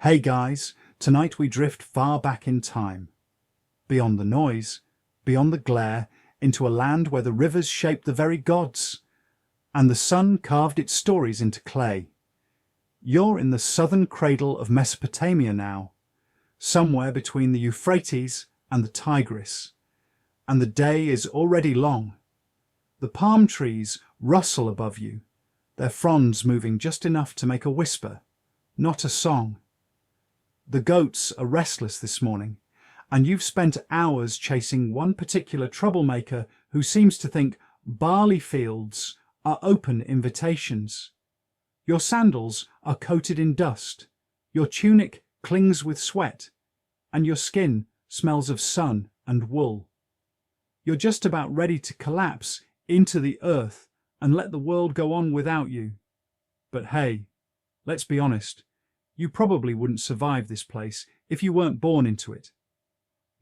Hey guys, tonight we drift far back in time. Beyond the noise, beyond the glare, into a land where the rivers shaped the very gods, and the sun carved its stories into clay. You're in the southern cradle of Mesopotamia now, somewhere between the Euphrates and the Tigris, and the day is already long. The palm trees rustle above you, their fronds moving just enough to make a whisper, not a song. The goats are restless this morning, and you've spent hours chasing one particular troublemaker who seems to think barley fields are open invitations. Your sandals are coated in dust, your tunic clings with sweat, and your skin smells of sun and wool. You're just about ready to collapse into the earth and let the world go on without you. But hey, let's be honest, you probably wouldn't survive this place if you weren't born into it.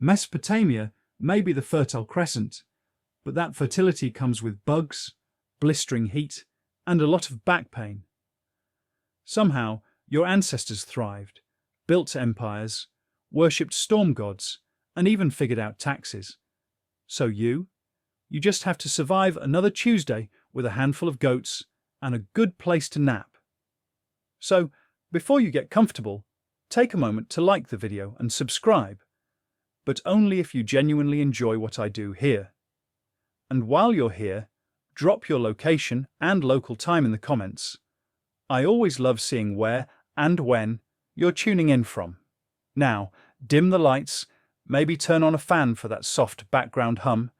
Mesopotamia may be the Fertile Crescent, but that fertility comes with bugs, blistering heat, and a lot of back pain. Somehow, your ancestors thrived, built empires, worshipped storm gods, and even figured out taxes. So you just have to survive another Tuesday with a handful of goats and a good place to nap. So, before you get comfortable, take a moment to like the video and subscribe, but only if you genuinely enjoy what I do here. And while you're here, drop your location and local time in the comments. I always love seeing where and when you're tuning in from. Now, dim the lights, maybe turn on a fan for that soft background hum,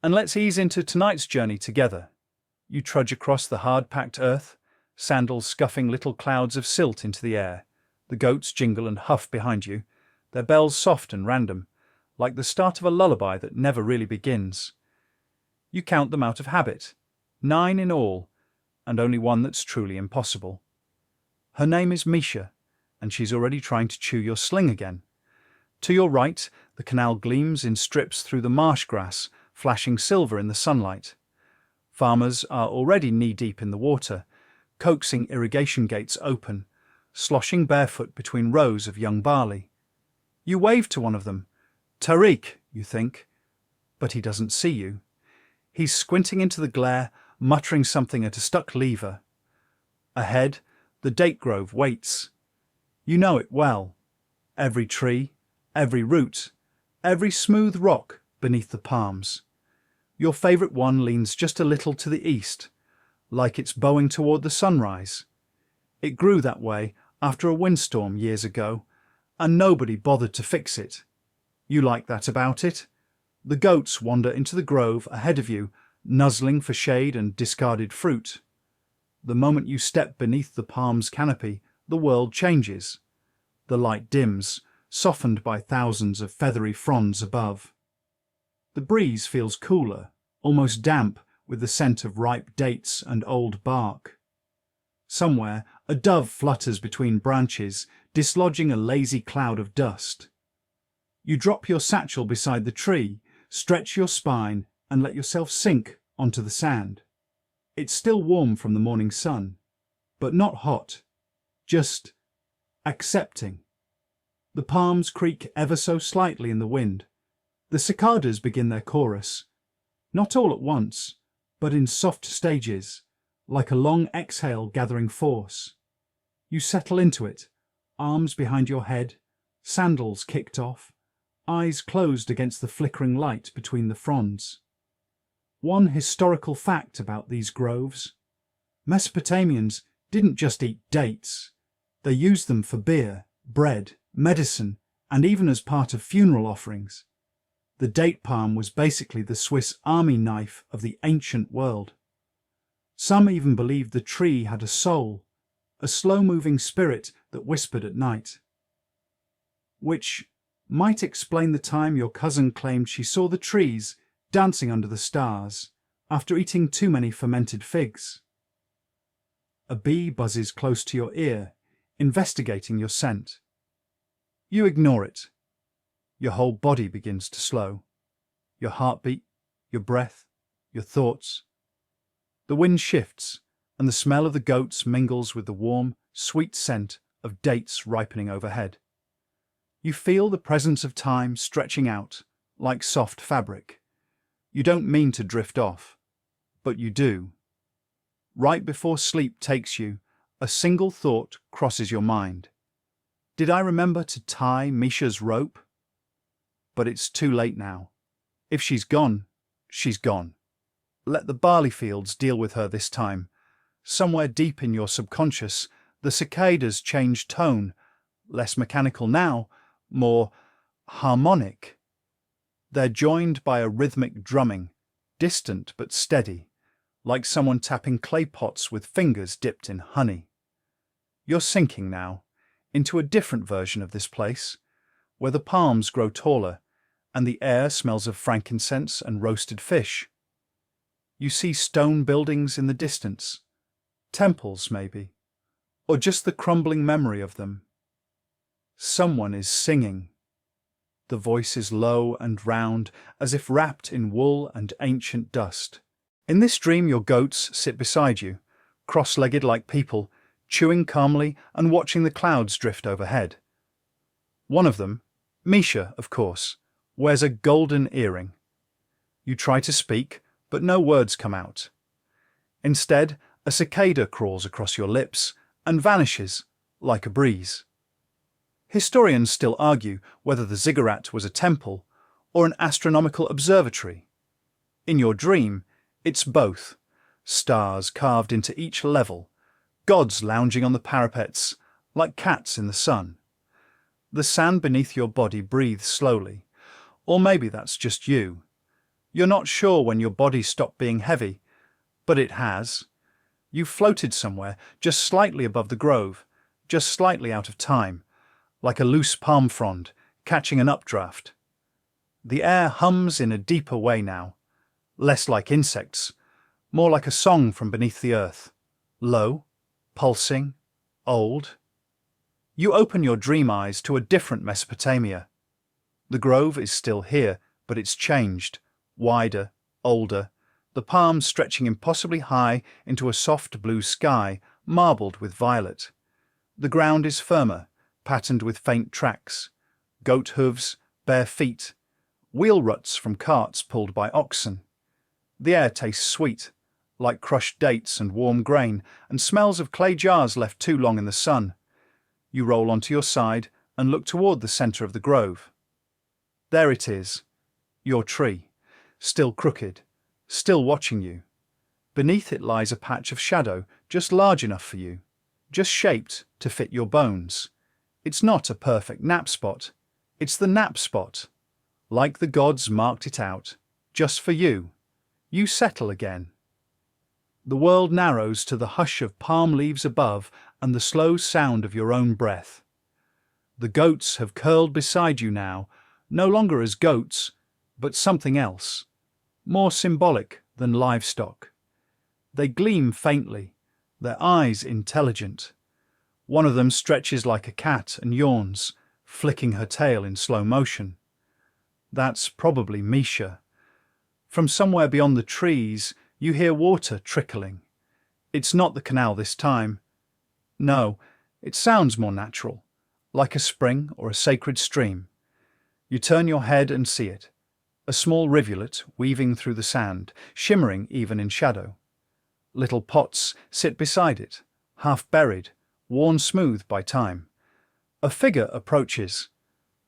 and let's ease into tonight's journey together. You trudge across the hard-packed earth, sandals scuffing little clouds of silt into the air. The goats jingle and huff behind you, their bells soft and random, like the start of a lullaby that never really begins. You count them out of habit, 9 in all, and only one that's truly impossible. Her name is Misha, and she's already trying to chew your sling again. To your right, the canal gleams in strips through the marsh grass, flashing silver in the sunlight. Farmers are already knee-deep in the water, coaxing irrigation gates open, sloshing barefoot between rows of young barley. You wave to one of them. Tariq, you think, but he doesn't see you. He's squinting into the glare, muttering something at a stuck lever. Ahead, the date grove waits. You know it well. Every tree, every root, every smooth rock beneath the palms. Your favourite one leans just a little to the east, like it's bowing toward the sunrise. It grew that way after a windstorm years ago, and nobody bothered to fix it. You like that about it? The goats wander into the grove ahead of you, nuzzling for shade and discarded fruit. The moment you step beneath the palm's canopy, the world changes. The light dims, softened by thousands of feathery fronds above. The breeze feels cooler, almost damp, with the scent of ripe dates and old bark. Somewhere, a dove flutters between branches, dislodging a lazy cloud of dust. You drop your satchel beside the tree, stretch your spine, and let yourself sink onto the sand. It's still warm from the morning sun, but not hot, just accepting. The palms creak ever so slightly in the wind. The cicadas begin their chorus, not all at once, but in soft stages, like a long exhale gathering force. You settle into it, arms behind your head, sandals kicked off, eyes closed against the flickering light between the fronds. One historical fact about these groves: Mesopotamians didn't just eat dates. They used them for beer, bread, medicine, and even as part of funeral offerings. The date palm was basically the Swiss army knife of the ancient world. Some even believed the tree had a soul, a slow-moving spirit that whispered at night. Which might explain the time your cousin claimed she saw the trees dancing under the stars after eating too many fermented figs. A bee buzzes close to your ear, investigating your scent. You ignore it. Your whole body begins to slow. Your heartbeat, your breath, your thoughts. The wind shifts, and the smell of the goats mingles with the warm, sweet scent of dates ripening overhead. You feel the presence of time stretching out like soft fabric. You don't mean to drift off, but you do. Right before sleep takes you, a single thought crosses your mind. Did I remember to tie Misha's rope? But it's too late now. If she's gone, she's gone. Let the barley fields deal with her this time. Somewhere deep in your subconscious, the cicadas change tone, less mechanical now, more harmonic. They're joined by a rhythmic drumming, distant but steady, like someone tapping clay pots with fingers dipped in honey. You're sinking now, into a different version of this place, where the palms grow taller and the air smells of frankincense and roasted fish. You see stone buildings in the distance, temples maybe, or just the crumbling memory of them. Someone is singing. The voice is low and round, as if wrapped in wool and ancient dust. In this dream, your goats sit beside you, cross-legged like people, chewing calmly and watching the clouds drift overhead. One of them, Misha, of course, wears a golden earring. You try to speak, but no words come out. Instead, a cicada crawls across your lips and vanishes like a breeze. Historians still argue whether the ziggurat was a temple or an astronomical observatory. In your dream, it's both. Stars carved into each level, gods lounging on the parapets like cats in the sun. The sand beneath your body breathes slowly, or maybe that's just you. You're not sure when your body stopped being heavy, but it has. You've floated somewhere just slightly above the grove, just slightly out of time, like a loose palm frond catching an updraft. The air hums in a deeper way now, less like insects, more like a song from beneath the earth, low, pulsing, old. You open your dream eyes to a different Mesopotamia. The grove is still here, but it's changed, wider, older, the palms stretching impossibly high into a soft blue sky, marbled with violet. The ground is firmer, patterned with faint tracks, goat hooves, bare feet, wheel ruts from carts pulled by oxen. The air tastes sweet, like crushed dates and warm grain, and smells of clay jars left too long in the sun. You roll onto your side and look toward the centre of the grove. There it is, your tree, still crooked, still watching you. Beneath it lies a patch of shadow just large enough for you, just shaped to fit your bones. It's not a perfect nap spot. It's the nap spot. Like the gods marked it out, just for you. You settle again. The world narrows to the hush of palm leaves above and the slow sound of your own breath. The goats have curled beside you now, no longer as goats, but something else, more symbolic than livestock. They gleam faintly, their eyes intelligent. One of them stretches like a cat and yawns, flicking her tail in slow motion. That's probably Misha. From somewhere beyond the trees, you hear water trickling. It's not the canal this time. No, it sounds more natural, like a spring or a sacred stream. You turn your head and see it, a small rivulet weaving through the sand, shimmering even in shadow. Little pots sit beside it, half buried, worn smooth by time. A figure approaches.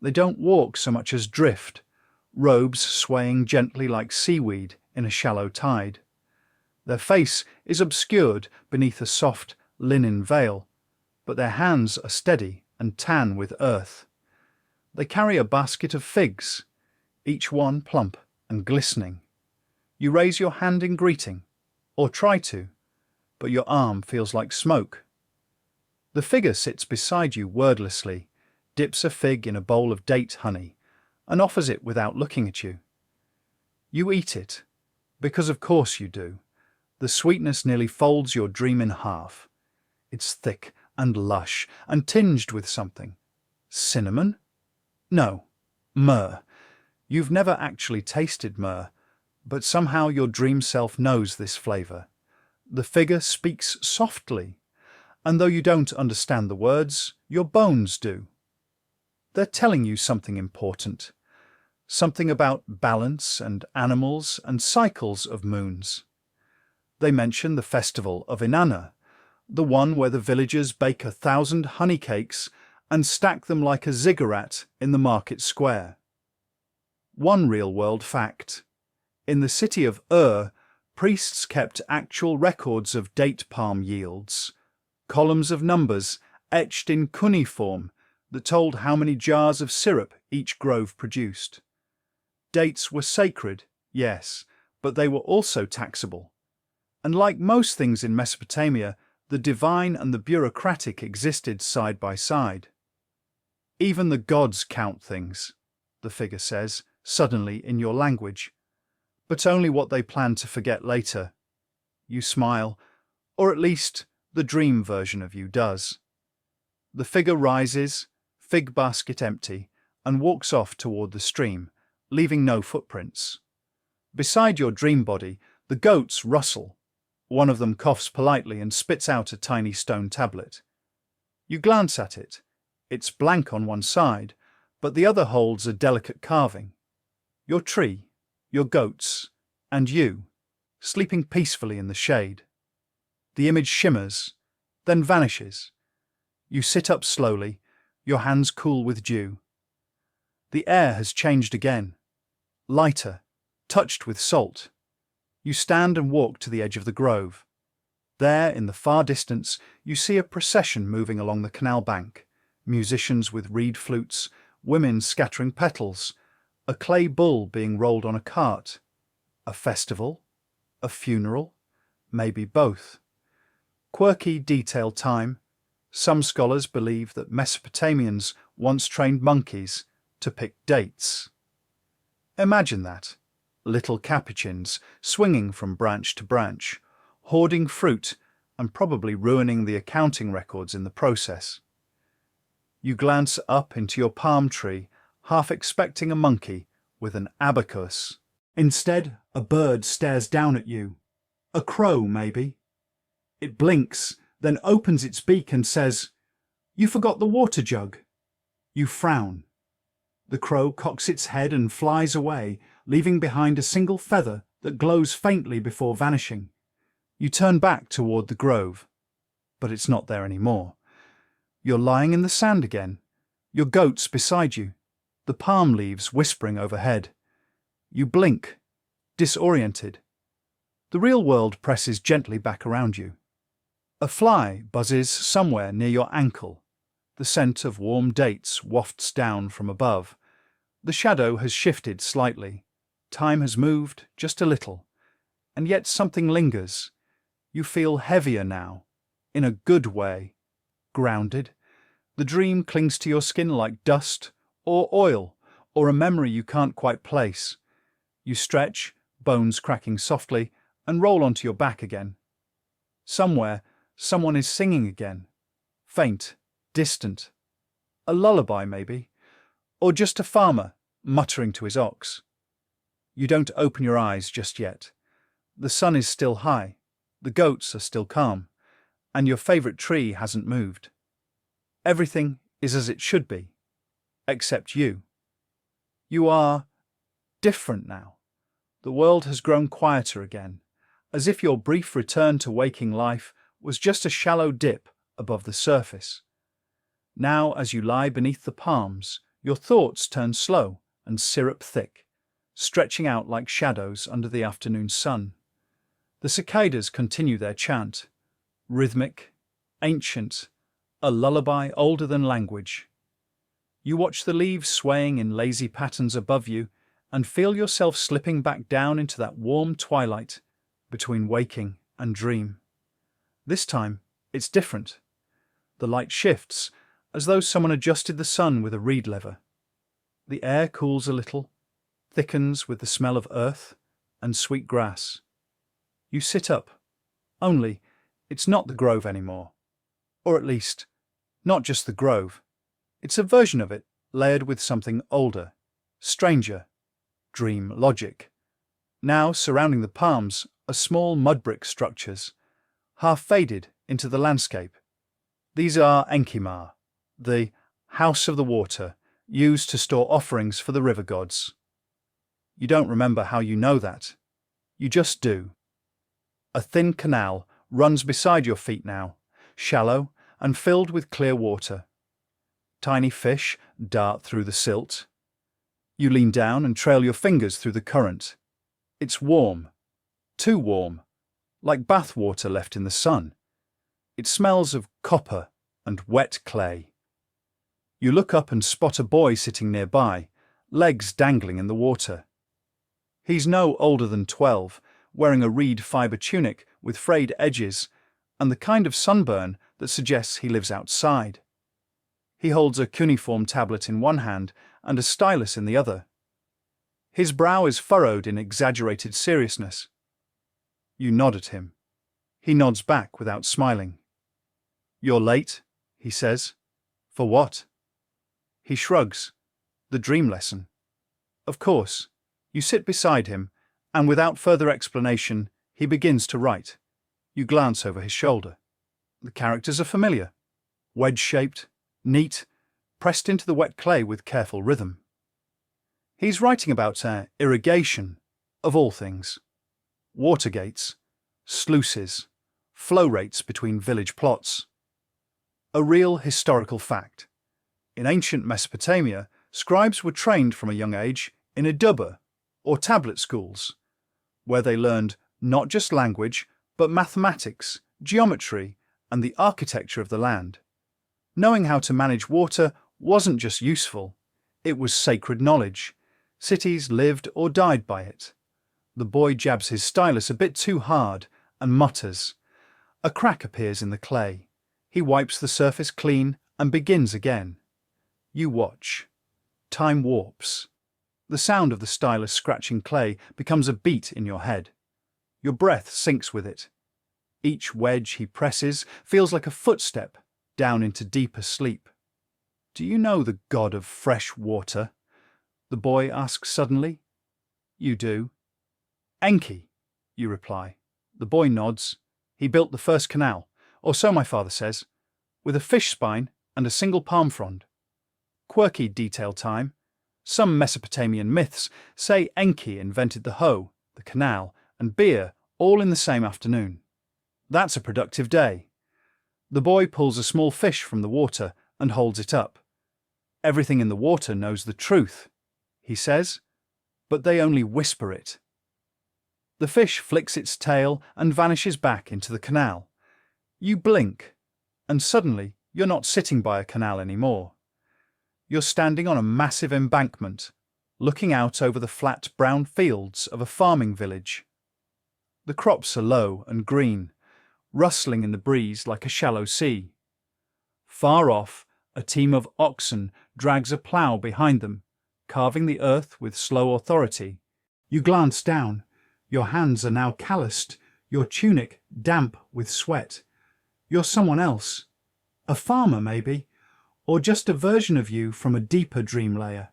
They don't walk so much as drift, robes swaying gently like seaweed in a shallow tide. Their face is obscured beneath a soft linen veil, but their hands are steady and tan with earth. They carry a basket of figs, each one plump and glistening. You raise your hand in greeting, or try to, but your arm feels like smoke. The figure sits beside you wordlessly, dips a fig in a bowl of date honey, and offers it without looking at you. You eat it, because of course you do. The sweetness nearly folds your dream in half. It's thick and lush and tinged with something. Cinnamon? No, myrrh. You've never actually tasted myrrh, but somehow your dream self knows this flavour. The figure speaks softly, and though you don't understand the words, your bones do. They're telling you something important, something about balance and animals and cycles of moons. They mention the festival of Inanna, the one where the villagers bake 1,000 honey cakes and stack them like a ziggurat in the market square. One real-world fact. In the city of priests kept actual records of date palm yields, columns of numbers etched in cuneiform that told how many jars of syrup each grove produced. Dates were sacred, yes, but they were also taxable. And like most things in Mesopotamia, the divine and the bureaucratic existed side by side. Even the gods count things, the figure says, suddenly in your language, but only what they plan to forget later. You smile, or at least the dream version of you does. The figure rises, fig basket empty, and walks off toward the stream, leaving no footprints. Beside your dream body, the goats rustle. One of them coughs politely and spits out a tiny stone tablet. You glance at it. It's blank on one side, but the other holds a delicate carving. Your tree, your goats, and you, sleeping peacefully in the shade. The image shimmers, then vanishes. You sit up slowly, your hands cool with dew. The air has changed again, lighter, touched with salt. You stand and walk to the edge of the grove. There, in the far distance, you see a procession moving along the canal bank, musicians with reed flutes, women scattering petals, a clay bull being rolled on a cart. A festival? A funeral? Maybe both. Quirky detailed time. Some scholars believe that Mesopotamians once trained monkeys to pick dates. Imagine that. Little capuchins swinging from branch to branch, hoarding fruit and probably ruining the accounting records in the process. You glance up into your palm tree, half expecting a monkey with an abacus. Instead, a bird stares down at you. A crow, maybe. It blinks, then opens its beak and says, "You forgot the water jug." You frown. The crow cocks its head and flies away, leaving behind a single feather that glows faintly before vanishing. You turn back toward the grove, but it's not there anymore. You're lying in the sand again, your goats beside you, the palm leaves whispering overhead. You blink, disoriented. The real world presses gently back around you. A fly buzzes somewhere near your ankle. The scent of warm dates wafts down from above. The shadow has shifted slightly. Time has moved just a little, and yet something lingers. You feel heavier now, in a good way. Grounded. The dream clings to your skin like dust, or oil, or a memory you can't quite place. You stretch, bones cracking softly, and roll onto your back again. Somewhere, someone is singing again. Faint, distant. A lullaby, maybe. Or just a farmer, muttering to his ox. You don't open your eyes just yet. The sun is still high, the goats are still calm, and your favourite tree hasn't moved. Everything is as it should be, except you. You are different now. The world has grown quieter again, as if your brief return to waking life was just a shallow dip above the surface. Now, as you lie beneath the palms, your thoughts turn slow and syrup thick, stretching out like shadows under the afternoon sun. The cicadas continue their chant, rhythmic, ancient, a lullaby older than language. You watch the leaves swaying in lazy patterns above you and feel yourself slipping back down into that warm twilight between waking and dream. This time, it's different. The light shifts, as though someone adjusted the sun with a reed lever. The air cools a little, thickens with the smell of earth and sweet grass. You sit up. Only, it's not the grove anymore. Or at least, not just the grove. It's a version of it, layered with something older, stranger, dream logic. Now, surrounding the palms, are small mud brick structures, half faded into the landscape, These are Enkimar, the house of the water, used to store offerings for the river gods. You don't remember how you know that. You just do. A thin canal runs beside your feet now, shallow and filled with clear water. Tiny fish dart through the silt. You lean down and trail your fingers through the current. It's warm, too warm, like bath water left in the sun. It smells of copper and wet clay. You look up and spot a boy sitting nearby, legs dangling in the water. He's no older than 12, wearing a reed fibre tunic with frayed edges and the kind of sunburn that suggests he lives outside. He holds a cuneiform tablet in one hand and a stylus in the other. His brow is furrowed in exaggerated seriousness. You nod at him. He nods back without smiling. "You're late," he says. "For what?" He shrugs. "The dream lesson." Of course. You sit beside him, and without further explanation, he begins to write. You glance over his shoulder. The characters are familiar. Wedge-shaped, neat, pressed into the wet clay with careful rhythm. He's writing about irrigation, of all things. Water gates, sluices, flow rates between village plots. A real historical fact. In ancient Mesopotamia, scribes were trained from a young age in idubba, or tablet schools, where they learned not just language, but mathematics, geometry, and the architecture of the land. Knowing how to manage water wasn't just useful, it was sacred knowledge. Cities lived or died by it. The boy jabs his stylus a bit too hard and mutters. A crack appears in the clay. He wipes the surface clean and begins again. You watch. Time warps. The sound of the stylus scratching clay becomes a beat in your head. Your breath syncs with it. Each wedge he presses feels like a footstep down into deeper sleep. "Do you know the god of fresh water?" the boy asks suddenly. You do. "Enki," you reply. The boy nods. "He built the first canal, or so my father says, with a fish spine and a single palm frond." Quirky detail time. Some Mesopotamian myths say Enki invented the hoe, the canal, and beer all in the same afternoon. That's a productive day. The boy pulls a small fish from the water and holds it up. "Everything in the water knows the truth," he says, "but they only whisper it." The fish flicks its tail and vanishes back into the canal. You blink, and suddenly you're not sitting by a canal anymore. You're standing on a massive embankment, looking out over the flat brown fields of a farming village. The crops are low and green, rustling in the breeze like a shallow sea. Far off, a team of oxen drags a plough behind them, carving the earth with slow authority. You glance down. Your hands are now calloused, your tunic damp with sweat. You're someone else. A farmer, maybe, or just a version of you from a deeper dream layer.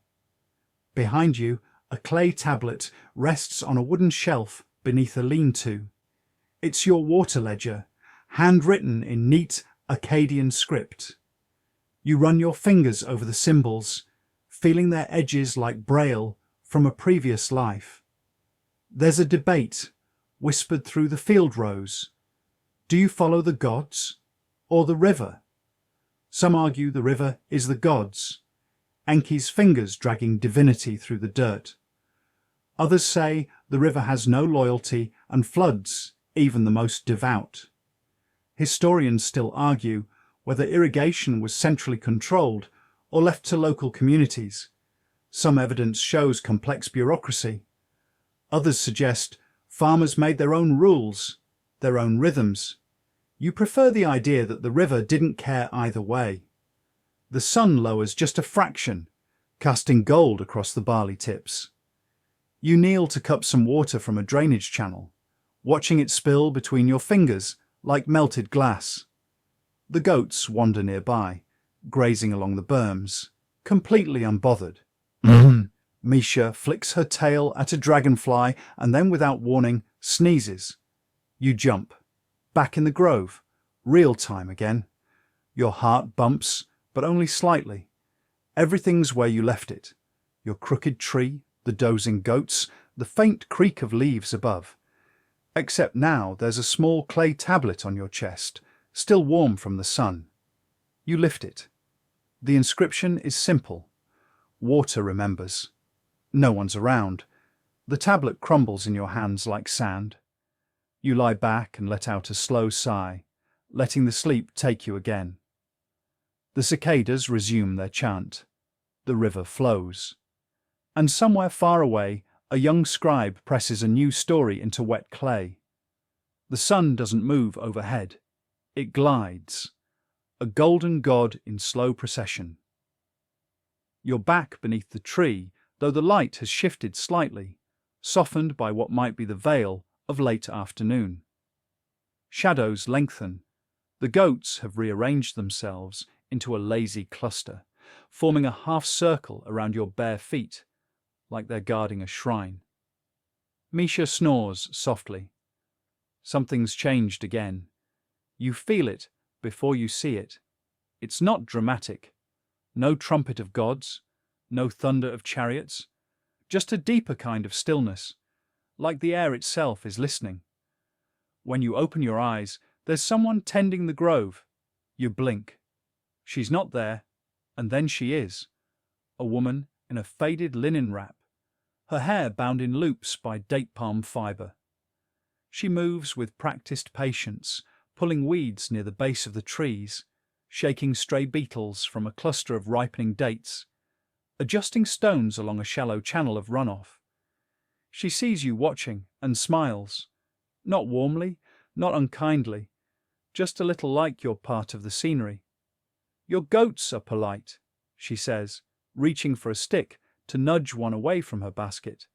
Behind you, a clay tablet rests on a wooden shelf beneath a lean-to. It's your water ledger, handwritten in neat Akkadian script. You run your fingers over the symbols, feeling their edges like braille from a previous life. There's a debate, whispered through the field rows. Do you follow the gods or the river? Some argue the river is the gods, Enki's fingers dragging divinity through the dirt. Others say the river has no loyalty and floods even the most devout. Historians still argue whether irrigation was centrally controlled or left to local communities. Some evidence shows complex bureaucracy. Others suggest farmers made their own rules, their own rhythms. You prefer the idea that the river didn't care either way. The sun lowers just a fraction, casting gold across the barley tips. You kneel to cup some water from a drainage channel, watching it spill between your fingers like melted glass. The goats wander nearby, grazing along the berms, completely unbothered. Misha flicks her tail at a dragonfly and then, without warning, sneezes. You jump. Back in the grove. Real time again. Your heart bumps, but only slightly. Everything's where you left it. Your crooked tree, the dozing goats, the faint creak of leaves above. Except now there's a small clay tablet on your chest, still warm from the sun. You lift it. The inscription is simple. Water remembers. No one's around. The tablet crumbles in your hands like sand. You lie back and let out a slow sigh, letting the sleep take you again. The cicadas resume their chant. The river flows. And somewhere far away, a young scribe presses a new story into wet clay. The sun doesn't move overhead. It glides. A golden god in slow procession. You're back beneath the tree, though the light has shifted slightly, softened by what might be the veil of late afternoon. Shadows lengthen. The goats have rearranged themselves into a lazy cluster, forming a half circle around your bare feet, like they're guarding a shrine. Misha snores softly. Something's changed again. You feel it before you see it. It's not dramatic. No trumpet of gods, no thunder of chariots, just a deeper kind of stillness, like the air itself is listening. When you open your eyes, there's someone tending the grove. You blink. She's not there, and then she is. A woman in a faded linen wrap, her hair bound in loops by date palm fibre. She moves with practiced patience, pulling weeds near the base of the trees, shaking stray beetles from a cluster of ripening dates, adjusting stones along a shallow channel of runoff. She sees you watching and smiles, not warmly, not unkindly, just a little like you're part of the scenery. Your goats are polite, she says, reaching for a stick to nudge one away from her basket.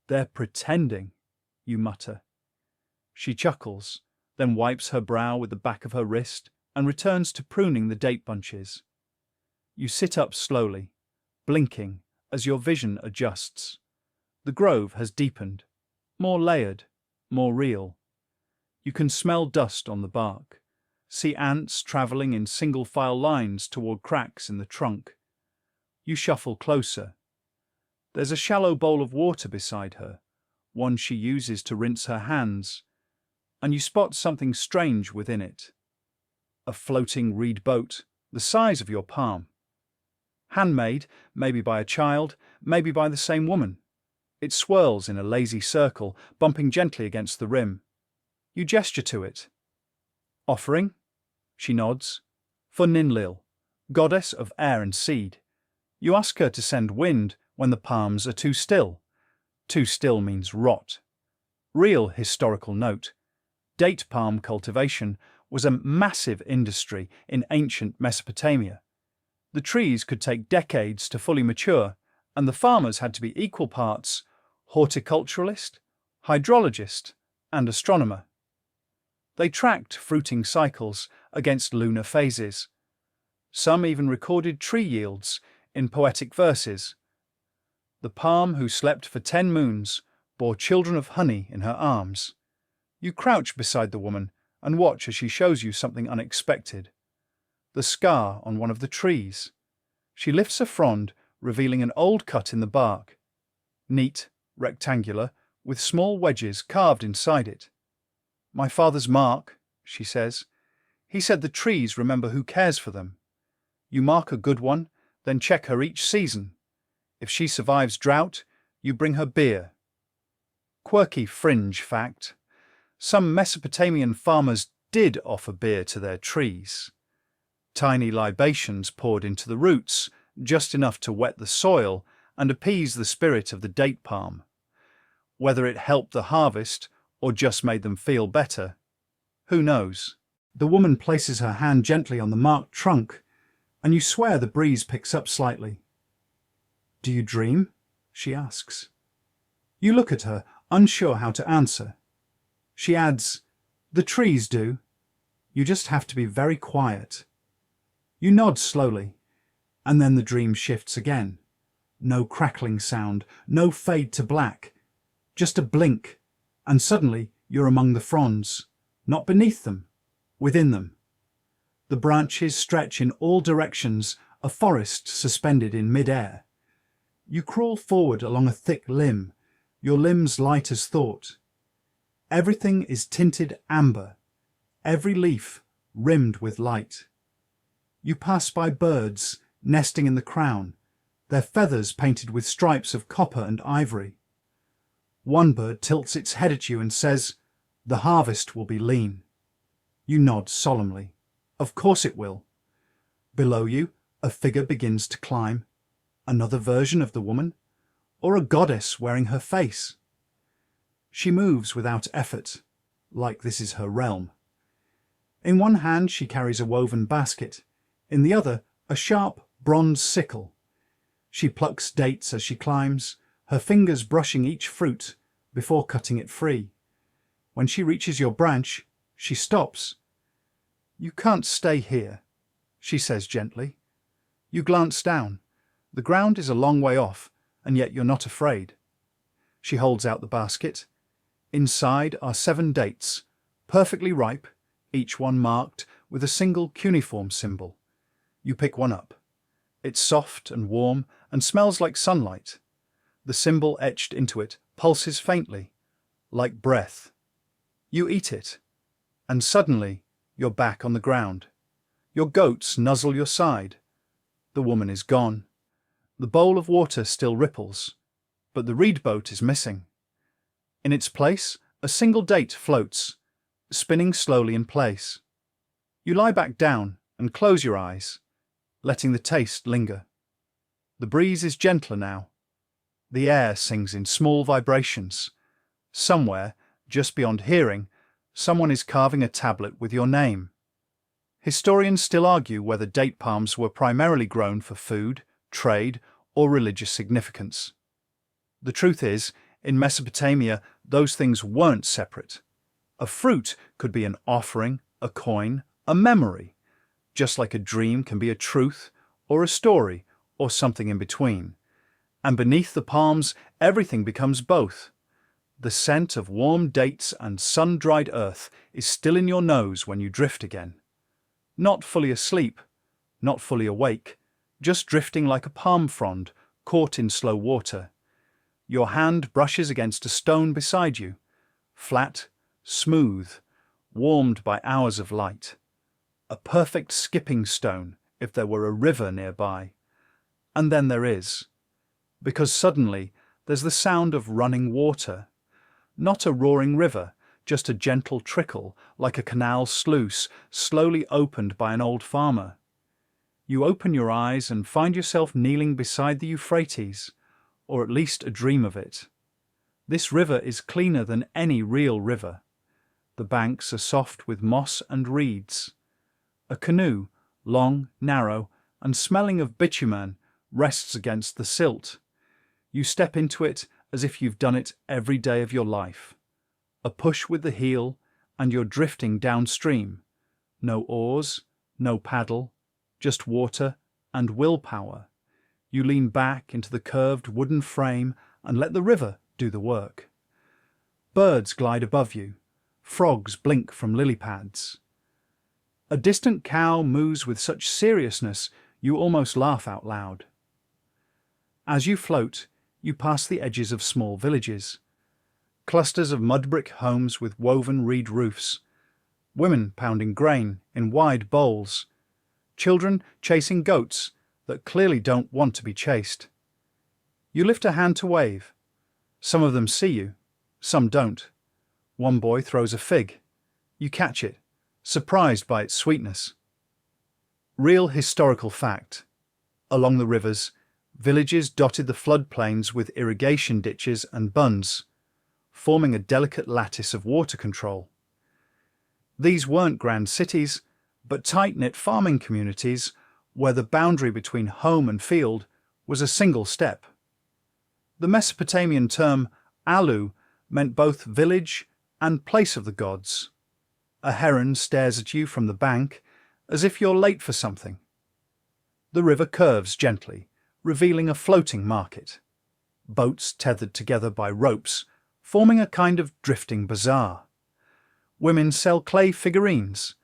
They're pretending, you mutter. She chuckles, then wipes her brow with the back of her wrist and returns to pruning the date bunches. You sit up slowly, blinking as your vision adjusts. The grove has deepened, more layered, more real. You can smell dust on the bark, see ants traveling in single-file lines toward cracks in the trunk. You shuffle closer. There's a shallow bowl of water beside her, one she uses to rinse her hands, and you spot something strange within it. A floating reed boat, the size of your palm. Handmade, maybe by a child, maybe by the same woman. It swirls in a lazy circle, bumping gently against the rim. You gesture to it. Offering? She nods. For Ninlil, goddess of air and seed. You ask her to send wind when the palms are too still. Too still means rot. Real historical note. Date palm cultivation was a massive industry in ancient Mesopotamia. The trees could take decades to fully mature, and the farmers had to be equal parts horticulturalist, hydrologist, and astronomer. They tracked fruiting cycles against lunar phases. Some even recorded tree yields in poetic verses. The palm who slept for 10 moons bore children of honey in her arms. You crouch beside the woman and watch as she shows you something unexpected. The scar on one of the trees. She lifts a frond, revealing an old cut in the bark. Neat, rectangular, with small wedges carved inside it. My father's mark, she says. He said the trees remember who cares for them. You mark a good one, then check her each season. If she survives drought, you bring her beer. Quirky fringe fact. Some Mesopotamian farmers did offer beer to their trees. Tiny libations poured into the roots, just enough to wet the soil and appease the spirit of the date palm. Whether it helped the harvest or just made them feel better, who knows? The woman places her hand gently on the marked trunk, and you swear the breeze picks up slightly. Do you dream? She asks. You look at her, unsure how to answer. She adds, the trees do. You just have to be very quiet. You nod slowly, and then the dream shifts again. No crackling sound, no fade to black, just a blink, and suddenly you're among the fronds, not beneath them, within them. The branches stretch in all directions, a forest suspended in mid-air. You crawl forward along a thick limb, your limbs light as thought. Everything is tinted amber, every leaf rimmed with light. You pass by birds nesting in the crown, their feathers painted with stripes of copper and ivory. One bird tilts its head at you and says, "The harvest will be lean." You nod solemnly. Of course it will. Below you, a figure begins to climb. Another version of the woman, or a goddess wearing her face. She moves without effort, like this is her realm. In one hand she carries a woven basket, in the other a sharp bronze sickle. She plucks dates as she climbs, her fingers brushing each fruit before cutting it free. When she reaches your branch, she stops. "You can't stay here," she says gently. You glance down. The ground is a long way off, and yet you're not afraid. She holds out the basket. Inside are 7 dates, perfectly ripe, each one marked with a single cuneiform symbol. You pick one up. It's soft and warm and smells like sunlight. The symbol etched into it pulses faintly, like breath. You eat it, and suddenly you're back on the ground. Your goats nuzzle your side. The woman is gone. The bowl of water still ripples, but the reed boat is missing. In its place, a single date floats, spinning slowly in place. You lie back down and close your eyes, letting the taste linger. The breeze is gentler now. The air sings in small vibrations. Somewhere, just beyond hearing, someone is carving a tablet with your name. Historians still argue whether date palms were primarily grown for food, trade, or religious significance. The truth is, in Mesopotamia, those things weren't separate. A fruit could be an offering, a coin, a memory, just like a dream can be a truth, or a story, or something in between. And beneath the palms, everything becomes both. The scent of warm dates and sun-dried earth is still in your nose when you drift again. Not fully asleep, not fully awake, just drifting like a palm frond caught in slow water. Your hand brushes against a stone beside you, flat, smooth, warmed by hours of light. A perfect skipping stone if there were a river nearby. And then there is. Because suddenly there's the sound of running water. Not a roaring river, just a gentle trickle, like a canal sluice, slowly opened by an old farmer. You open your eyes and find yourself kneeling beside the Euphrates, or at least a dream of it. This river is cleaner than any real river. The banks are soft with moss and reeds. A canoe, long, narrow, and smelling of bitumen, rests against the silt. You step into it as if you've done it every day of your life. A push with the heel, and you're drifting downstream. No oars, no paddle, just water and willpower. You lean back into the curved wooden frame and let the river do the work. Birds glide above you. Frogs blink from lily pads. A distant cow moos with such seriousness you almost laugh out loud. As you float, you pass the edges of small villages. Clusters of mud brick homes with woven reed roofs. Women pounding grain in wide bowls. Children chasing goats that clearly don't want to be chased. You lift a hand to wave. Some of them see you, some don't. One boy throws a fig. You catch it, surprised by its sweetness. Real historical fact. Along the rivers, villages dotted the floodplains with irrigation ditches and bunds, forming a delicate lattice of water control. These weren't grand cities, but tight-knit farming communities where the boundary between home and field was a single step. The Mesopotamian term alu meant both village and place of the gods. A heron stares at you from the bank as if you're late for something. The river curves gently, revealing a floating market. Boats tethered together by ropes, forming a kind of drifting bazaar. Women sell clay figurines.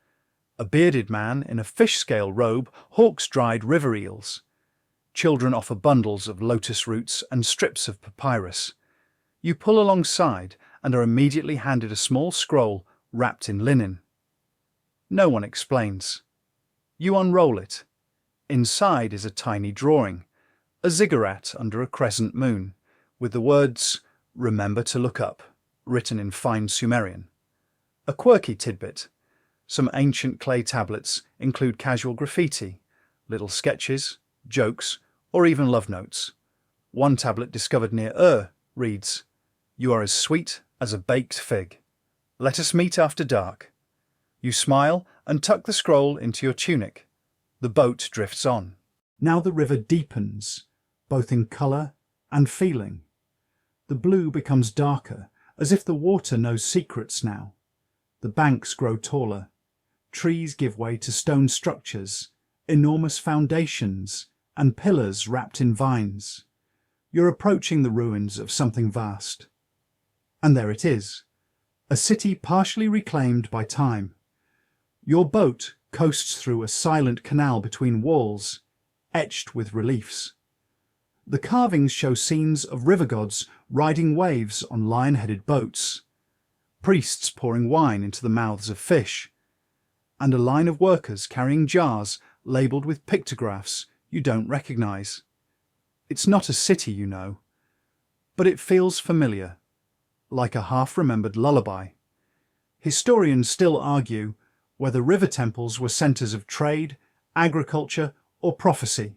A bearded man in a fish-scale robe hawks dried river eels. Children offer bundles of lotus roots and strips of papyrus. You pull alongside and are immediately handed a small scroll wrapped in linen. No one explains. You unroll it. Inside is a tiny drawing, a ziggurat under a crescent moon, with the words, "Remember to look up," written in fine Sumerian. A quirky tidbit. Some ancient clay tablets include casual graffiti, little sketches, jokes, or even love notes. One tablet discovered near reads, "You are as sweet as a baked fig. Let us meet after dark." You smile and tuck the scroll into your tunic. The boat drifts on. Now the river deepens, both in colour and feeling. The blue becomes darker, as if the water knows secrets now. The banks grow taller. Trees give way to stone structures, enormous foundations, and pillars wrapped in vines. You're approaching the ruins of something vast. And there it is, a city partially reclaimed by time. Your boat coasts through a silent canal between walls, etched with reliefs. The carvings show scenes of river gods riding waves on lion-headed boats, priests pouring wine into the mouths of fish, and a line of workers carrying jars labelled with pictographs you don't recognise. It's not a city, you know, but it feels familiar, like a half-remembered lullaby. Historians still argue whether river temples were centres of trade, agriculture, or prophecy.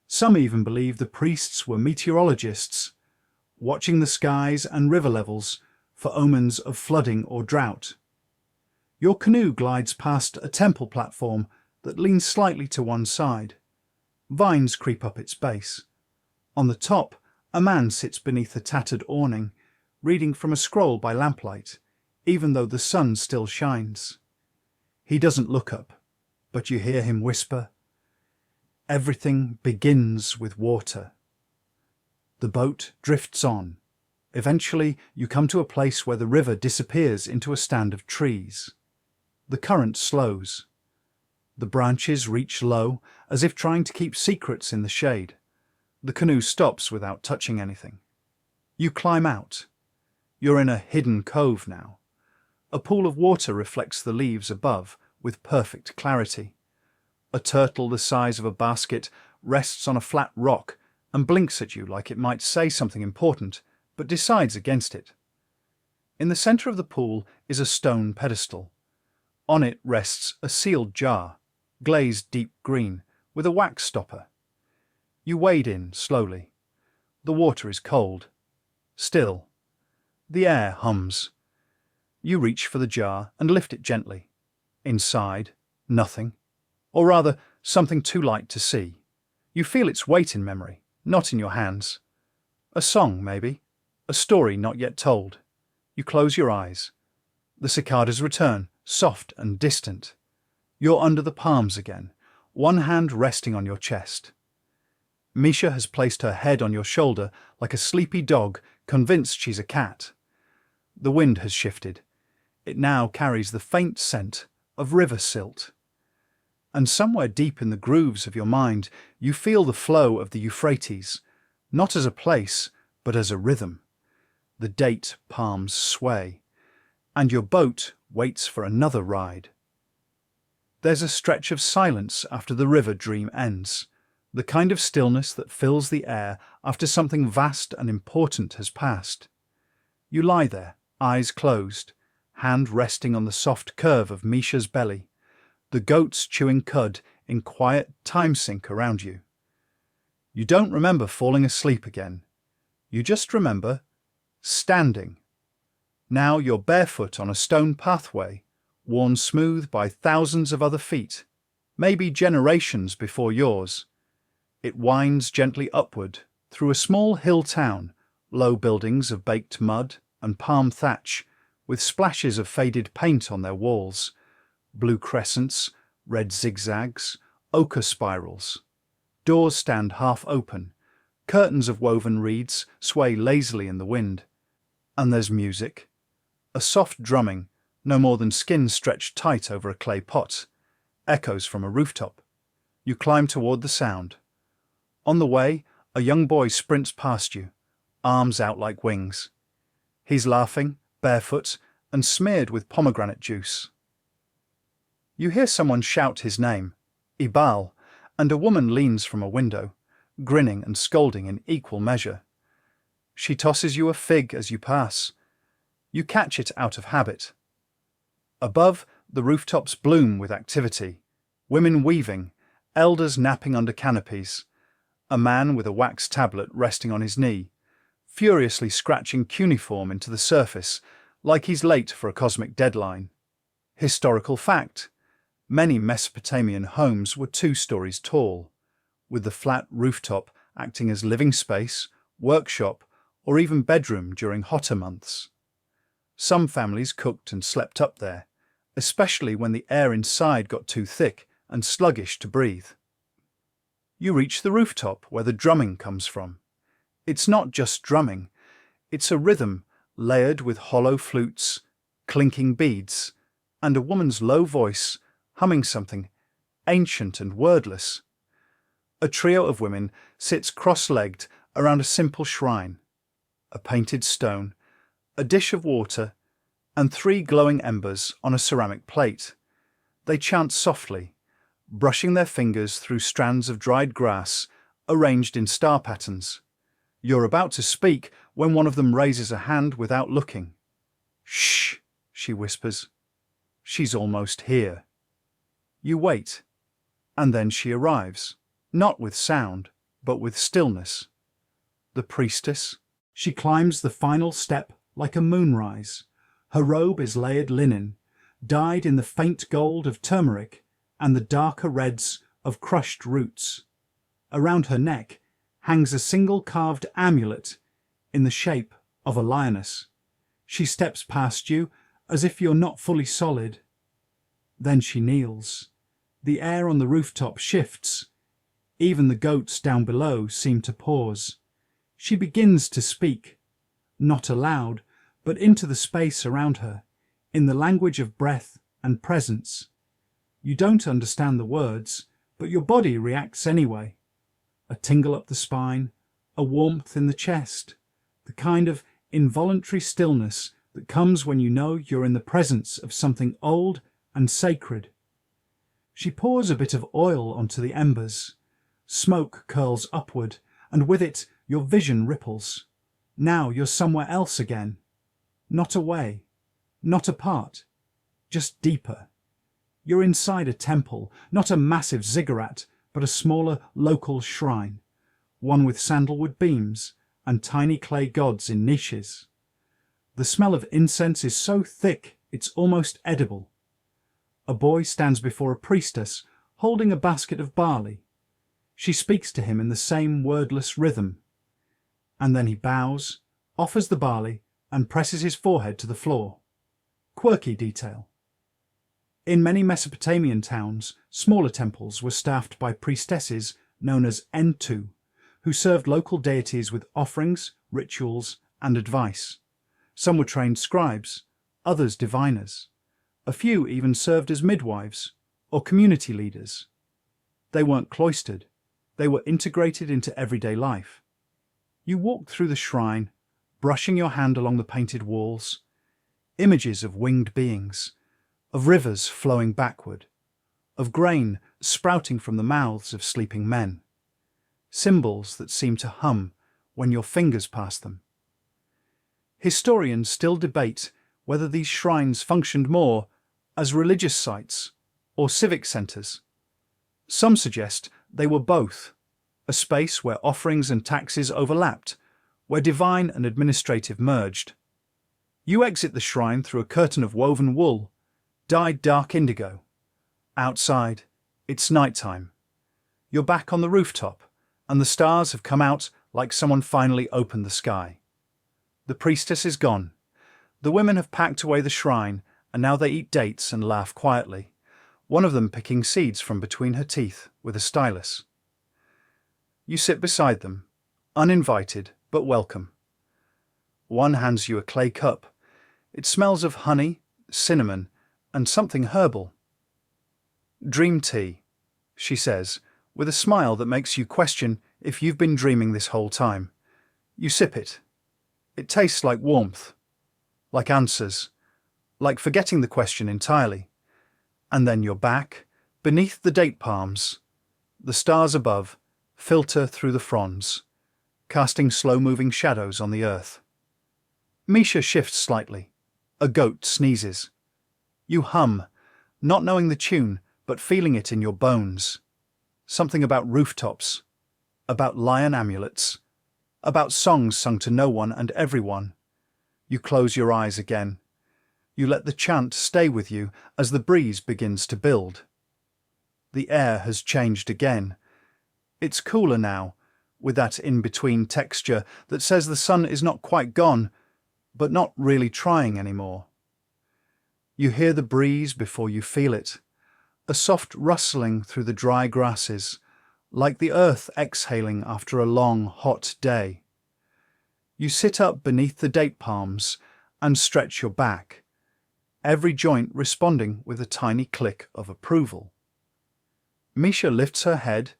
Some even believe the priests were meteorologists, watching the skies and river levels for omens of flooding or drought. Your canoe glides past a temple platform that leans slightly to one side. Vines creep up its base. On the top, a man sits beneath a tattered awning, reading from a scroll by lamplight, even though the sun still shines. He doesn't look up, but you hear him whisper, "Everything begins with water." The boat drifts on. Eventually, you come to a place where the river disappears into a stand of trees. The current slows. The branches reach low, as if trying to keep secrets in the shade. The canoe stops without touching anything. You climb out. You're in a hidden cove now. A pool of water reflects the leaves above with perfect clarity. A turtle the size of a basket rests on a flat rock and blinks at you like it might say something important, but decides against it. In the centre of the pool is a stone pedestal. On it rests a sealed jar, glazed deep green, with a wax stopper. You wade in slowly. The water is cold. Still. The air hums. You reach for the jar and lift it gently. Inside, nothing. Or rather, something too light to see. You feel its weight in memory, not in your hands. A song, maybe. A story not yet told. You close your eyes. The cicadas return, soft and distant. You're under the palms again, one hand resting on your chest. Misha has placed her head on your shoulder like a sleepy dog convinced she's a cat. The wind has shifted. It now carries the faint scent of river silt. And somewhere deep in the grooves of your mind, you feel the flow of the Euphrates, not as a place, but as a rhythm. The date palms sway, and your boat waits for another ride. There's a stretch of silence after the river dream ends, the kind of stillness that fills the air after something vast and important has passed. You lie there, eyes closed, hand resting on the soft curve of Misha's belly, the goats chewing cud in quiet time sync around you. You don't remember falling asleep again. You just remember standing. Now you're barefoot on a stone pathway, worn smooth by thousands of other feet, maybe generations before yours. It winds gently upward through a small hill town, low buildings of baked mud and palm thatch, with splashes of faded paint on their walls, blue crescents, red zigzags, ochre spirals. Doors stand half open, curtains of woven reeds sway lazily in the wind. And there's music, a soft drumming, no more than skin stretched tight over a clay pot, echoes from a rooftop. You climb toward the sound. On the way, a young boy sprints past you, arms out like wings. He's laughing, barefoot, and smeared with pomegranate juice. You hear someone shout his name, Ibal, and a woman leans from a window, grinning and scolding in equal measure. She tosses you a fig as you pass. You catch it out of habit. Above, the rooftops bloom with activity, women weaving, elders napping under canopies, a man with a wax tablet resting on his knee, furiously scratching cuneiform into the surface like he's late for a cosmic deadline. Historical fact: many Mesopotamian homes were 2 stories tall, with the flat rooftop acting as living space, workshop, or even bedroom during hotter months. Some families cooked and slept up there, especially when the air inside got too thick and sluggish to breathe. You reach the rooftop where the drumming comes from. It's not just drumming, it's a rhythm layered with hollow flutes, clinking beads, and a woman's low voice humming something ancient and wordless. A trio of women sits cross-legged around a simple shrine, a painted stone, a dish of water, and 3 glowing embers on a ceramic plate. They chant softly, brushing their fingers through strands of dried grass arranged in star patterns. You're about to speak when one of them raises a hand without looking. "Shh," she whispers. "She's almost here." You wait, and then she arrives, not with sound, but with stillness. The priestess. She climbs the final step like a moonrise. Her robe is layered linen, dyed in the faint gold of turmeric and the darker reds of crushed roots. Around her neck hangs a single carved amulet in the shape of a lioness. She steps past you as if you're not fully solid. Then she kneels. The air on the rooftop shifts. Even the goats down below seem to pause. She begins to speak, not aloud, but into the space around her, in the language of breath and presence. You don't understand the words, but your body reacts anyway. A tingle up the spine, a warmth in the chest, the kind of involuntary stillness that comes when you know you're in the presence of something old and sacred. She pours a bit of oil onto the embers. Smoke curls upward, and with it your vision ripples. Now you're somewhere else again. Not away, not apart, just deeper. You're inside a temple, not a massive ziggurat, but a smaller local shrine, one with sandalwood beams and tiny clay gods in niches. The smell of incense is so thick it's almost edible. A boy stands before a priestess holding a basket of barley. She speaks to him in the same wordless rhythm. And then he bows, offers the barley, and presses his forehead to the floor. Quirky detail. In many Mesopotamian towns, smaller temples were staffed by priestesses known as entu, who served local deities with offerings, rituals, and advice. Some were trained scribes, others diviners. A few even served as midwives or community leaders. They weren't cloistered, they were integrated into everyday life. You walked through the shrine, brushing your hand along the painted walls. Images of winged beings, of rivers flowing backward, of grain sprouting from the mouths of sleeping men. Symbols that seem to hum when your fingers pass them. Historians still debate whether these shrines functioned more as religious sites or civic centres. Some suggest they were both, a space where offerings and taxes overlapped, where divine and administrative merged. You exit the shrine through a curtain of woven wool, dyed dark indigo. Outside, it's nighttime. You're back on the rooftop, and the stars have come out like someone finally opened the sky. The priestess is gone. The women have packed away the shrine, and now they eat dates and laugh quietly, one of them picking seeds from between her teeth with a stylus. You sit beside them, uninvited but welcome. One hands you a clay cup. It smells of honey, cinnamon, and something herbal. "Dream tea," she says, with a smile that makes you question if you've been dreaming this whole time. You sip it. It tastes like warmth, like answers, like forgetting the question entirely. And then you're back, beneath the date palms. The stars above filter through the fronds, casting slow-moving shadows on the earth. Misha shifts slightly. A goat sneezes. You hum, not knowing the tune, but feeling it in your bones. Something about rooftops, about lion amulets, about songs sung to no one and everyone. You close your eyes again. You let the chant stay with you as the breeze begins to build. The air has changed again. It's cooler now, with that in-between texture that says the sun is not quite gone, but not really trying anymore. You hear the breeze before you feel it, a soft rustling through the dry grasses, like the earth exhaling after a long, hot day. You sit up beneath the date palms and stretch your back, every joint responding with a tiny click of approval. Misha lifts her head,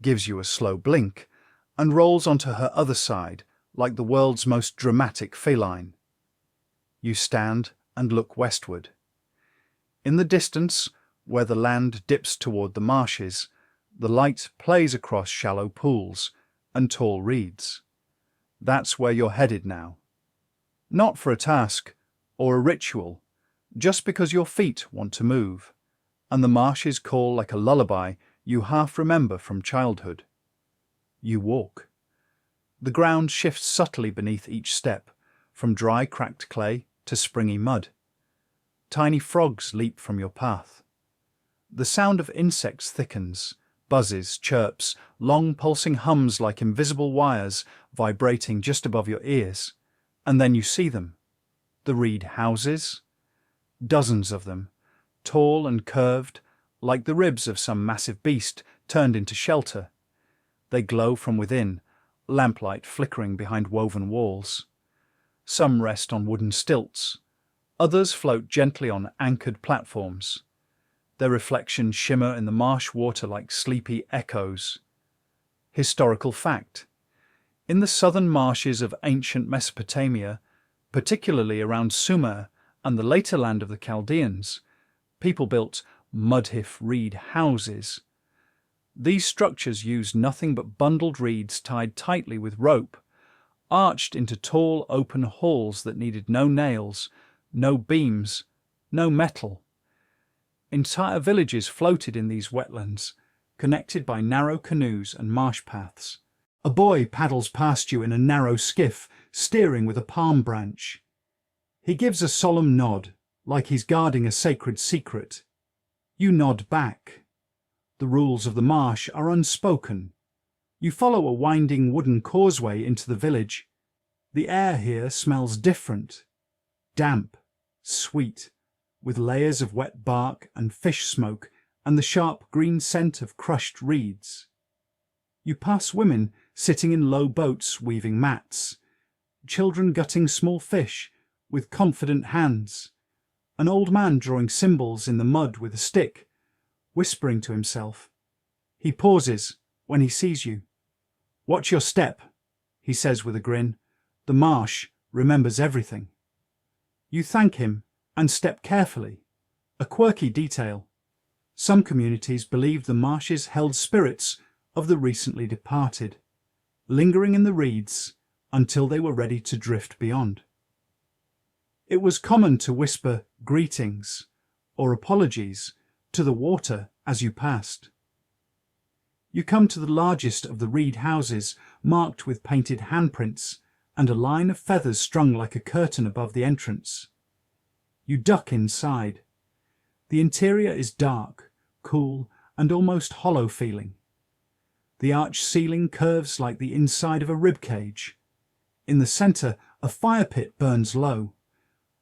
gives you a slow blink, and rolls onto her other side like the world's most dramatic feline. You stand and look westward. In the distance, where the land dips toward the marshes, the light plays across shallow pools and tall reeds. That's where you're headed now. Not for a task or a ritual, just because your feet want to move, and the marshes call like a lullaby you half remember from childhood. You walk. The ground shifts subtly beneath each step, from dry cracked clay to springy mud. Tiny frogs leap from your path. The sound of insects thickens, buzzes, chirps, long pulsing hums like invisible wires vibrating just above your ears. And then you see them. The reed houses. Dozens of them, tall and curved, like the ribs of some massive beast turned into shelter. They glow from within, lamplight flickering behind woven walls. Some rest on wooden stilts. Others float gently on anchored platforms. Their reflections shimmer in the marsh water like sleepy echoes. Historical fact. In the southern marshes of ancient Mesopotamia, particularly around Sumer and the later land of the Chaldeans, people built mudhif reed houses. These structures used nothing but bundled reeds tied tightly with rope, arched into tall open halls that needed no nails, no beams, no metal. Entire villages floated in these wetlands, connected by narrow canoes and marsh paths. A boy paddles past you in a narrow skiff, steering with a palm branch. He gives a solemn nod, like he's guarding a sacred secret. You nod back. The rules of the marsh are unspoken. You follow a winding wooden causeway into the village. The air here smells different. Damp, sweet, with layers of wet bark and fish smoke and the sharp green scent of crushed reeds. You pass women sitting in low boats weaving mats, children gutting small fish with confident hands, an old man drawing symbols in the mud with a stick, whispering to himself. He pauses when he sees you. "Watch your step," he says with a grin. "The marsh remembers everything." You thank him and step carefully, a quirky detail. Some communities believed the marshes held spirits of the recently departed, lingering in the reeds until they were ready to drift beyond. It was common to whisper greetings or apologies to the water as you passed. You come to the largest of the reed houses, marked with painted handprints and a line of feathers strung like a curtain above the entrance. You duck inside. The interior is dark, cool, and almost hollow feeling. The arched ceiling curves like the inside of a rib cage. In the centre, a fire pit burns low.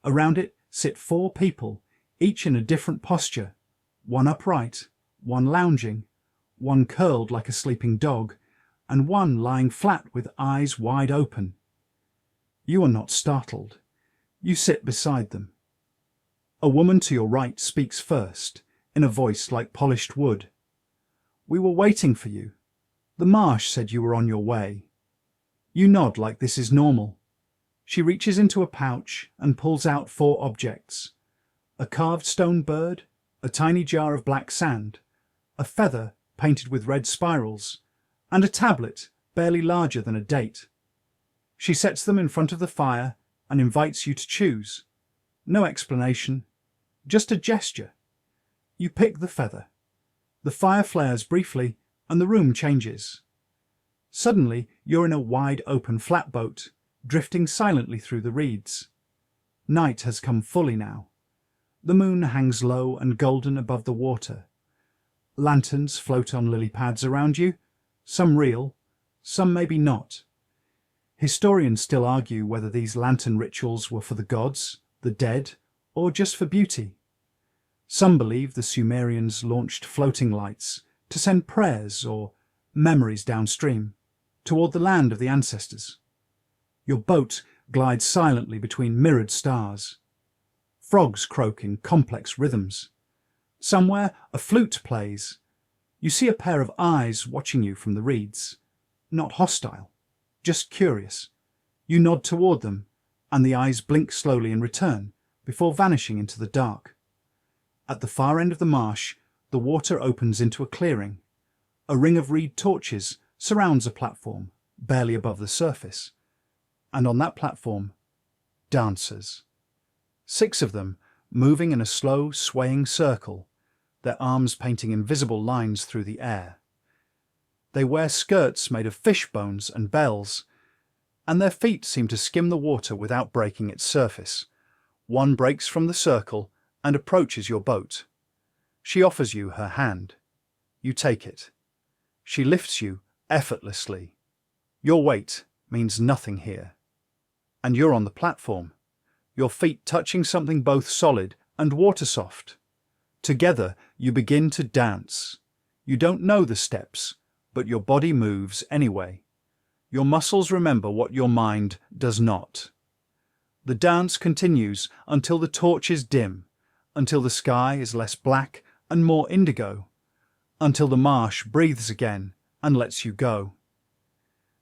Around it sit 4 people, each in a different posture, one upright, one lounging, one curled like a sleeping dog, and one lying flat with eyes wide open. You are not startled. You sit beside them. A woman to your right speaks first, in a voice like polished wood. "We were waiting for you. The marsh said you were on your way." You nod like this is normal. She reaches into a pouch and pulls out 4 objects: a carved stone bird, a tiny jar of black sand, a feather painted with red spirals, and a tablet barely larger than a date. She sets them in front of the fire and invites you to choose. No explanation, just a gesture. You pick the feather. The fire flares briefly and the room changes. Suddenly, you're in a wide open flatboat, drifting silently through the reeds. Night has come fully now. The moon hangs low and golden above the water. Lanterns float on lily pads around you, some real, some maybe not. Historians still argue whether these lantern rituals were for the gods, the dead, or just for beauty. Some believe the Sumerians launched floating lights to send prayers or memories downstream, toward the land of the ancestors. Your boat glides silently between mirrored stars. Frogs croak in complex rhythms. Somewhere a flute plays. You see a pair of eyes watching you from the reeds. Not hostile, just curious. You nod toward them, and the eyes blink slowly in return before vanishing into the dark. At the far end of the marsh, the water opens into a clearing. A ring of reed torches surrounds a platform, barely above the surface. And on that platform, dancers. 6 of them, moving in a slow, swaying circle, their arms painting invisible lines through the air. They wear skirts made of fish bones and bells, and their feet seem to skim the water without breaking its surface. One breaks from the circle and approaches your boat. She offers you her hand. You take it. She lifts you effortlessly. Your weight means nothing here. And you're on the platform, your feet touching something both solid and water-soft. Together you begin to dance. You don't know the steps, but your body moves anyway. Your muscles remember what your mind does not. The dance continues until the torches dim, until the sky is less black and more indigo, until the marsh breathes again and lets you go.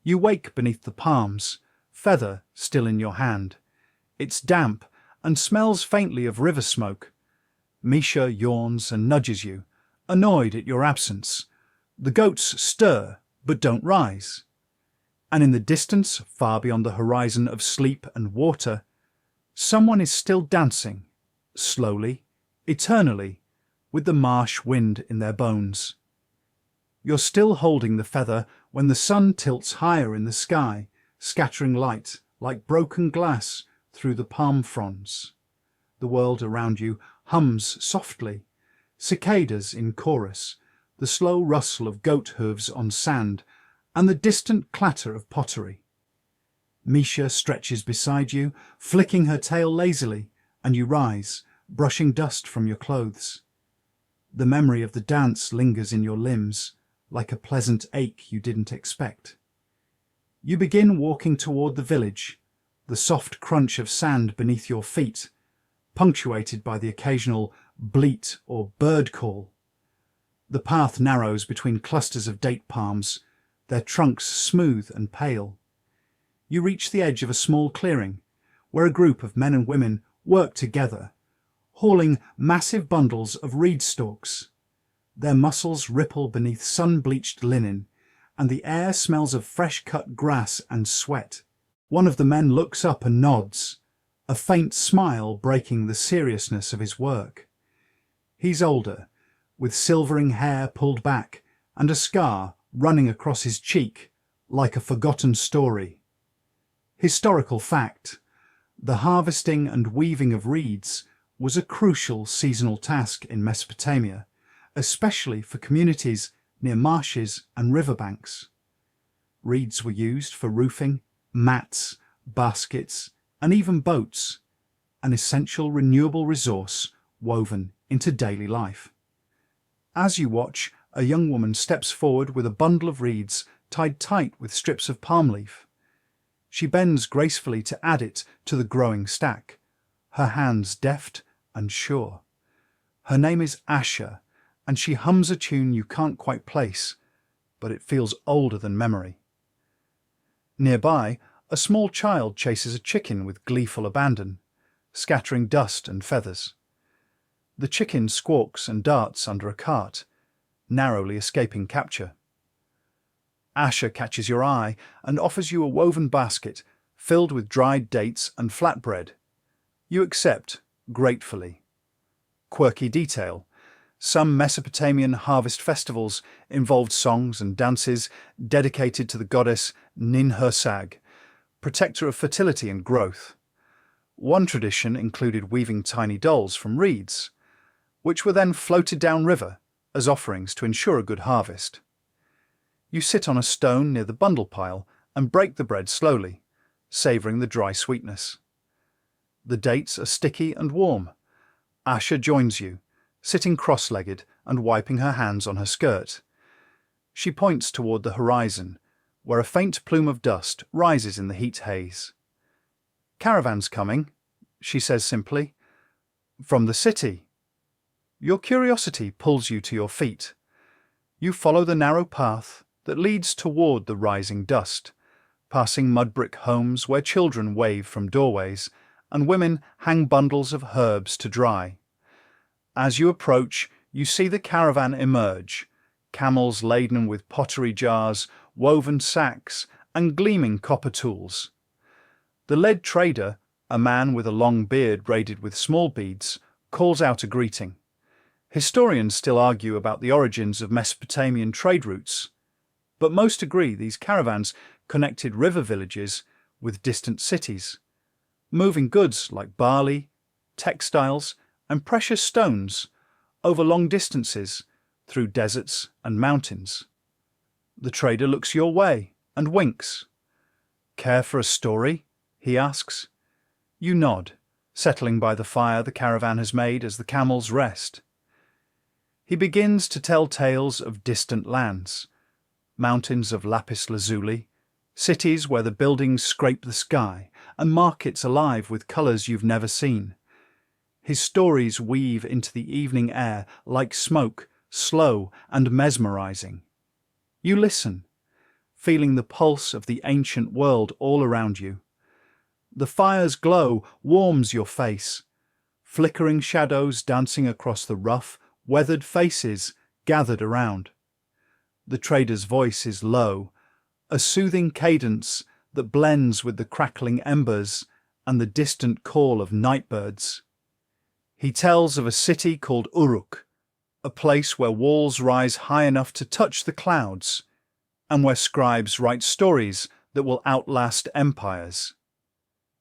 You wake beneath the palms, feather still in your hand. It's damp and smells faintly of river smoke. Misha yawns and nudges you, annoyed at your absence. The goats stir but don't rise. And in the distance, far beyond the horizon of sleep and water, someone is still dancing, slowly, eternally, with the marsh wind in their bones. You're still holding the feather when the sun tilts higher in the sky, scattering light like broken glass through the palm fronds. The world around you hums softly, cicadas in chorus, the slow rustle of goat hooves on sand, and the distant clatter of pottery. Misha stretches beside you, flicking her tail lazily, and you rise, brushing dust from your clothes. The memory of the dance lingers in your limbs, like a pleasant ache you didn't expect. You begin walking toward the village, the soft crunch of sand beneath your feet, punctuated by the occasional bleat or bird call. The path narrows between clusters of date palms, their trunks smooth and pale. You reach the edge of a small clearing, where a group of men and women work together, hauling massive bundles of reed stalks. Their muscles ripple beneath sun-bleached linen, and the air smells of fresh-cut grass and sweat. One of the men looks up and nods, a faint smile breaking the seriousness of his work. He's older, with silvering hair pulled back and a scar running across his cheek like a forgotten story. Historical fact: the harvesting and weaving of reeds was a crucial seasonal task in Mesopotamia, especially for communities near marshes and riverbanks. Reeds were used for roofing, mats, baskets, and even boats, an essential renewable resource woven into daily life. As you watch, a young woman steps forward with a bundle of reeds tied tight with strips of palm leaf. She bends gracefully to add it to the growing stack, her hands deft and sure. Her name is Asha, and she hums a tune you can't quite place, but it feels older than memory. Nearby, a small child chases a chicken with gleeful abandon, scattering dust and feathers. The chicken squawks and darts under a cart, narrowly escaping capture. Asha catches your eye and offers you a woven basket filled with dried dates and flatbread. You accept, gratefully. Quirky detail. Some Mesopotamian harvest festivals involved songs and dances dedicated to the goddess Nin-Hursag, protector of fertility and growth. One tradition included weaving tiny dolls from reeds, which were then floated downriver as offerings to ensure a good harvest. You sit on a stone near the bundle pile and break the bread slowly, savouring the dry sweetness. The dates are sticky and warm. Asha joins you, sitting cross-legged and wiping her hands on her skirt. She points toward the horizon, where a faint plume of dust rises in the heat haze. "Caravan's coming," she says simply. "From the city." Your curiosity pulls you to your feet. You follow the narrow path that leads toward the rising dust, passing mud-brick homes where children wave from doorways and women hang bundles of herbs to dry. As you approach, you see the caravan emerge, camels laden with pottery jars, woven sacks, and gleaming copper tools. The lead trader, a man with a long beard braided with small beads, calls out a greeting. Historians still argue about the origins of Mesopotamian trade routes, but most agree these caravans connected river villages with distant cities, moving goods like barley, textiles, and precious stones over long distances through deserts and mountains. The trader looks your way and winks. "Care for a story?" he asks. You nod, settling by the fire the caravan has made as the camels rest. He begins to tell tales of distant lands, mountains of lapis lazuli, cities where the buildings scrape the sky, and markets alive with colours you've never seen. His stories weave into the evening air like smoke, slow and mesmerising. You listen, feeling the pulse of the ancient world all around you. The fire's glow warms your face, flickering shadows dancing across the rough, weathered faces gathered around. The trader's voice is low, a soothing cadence that blends with the crackling embers and the distant call of nightbirds. He tells of a city called Uruk, a place where walls rise high enough to touch the clouds, and where scribes write stories that will outlast empires.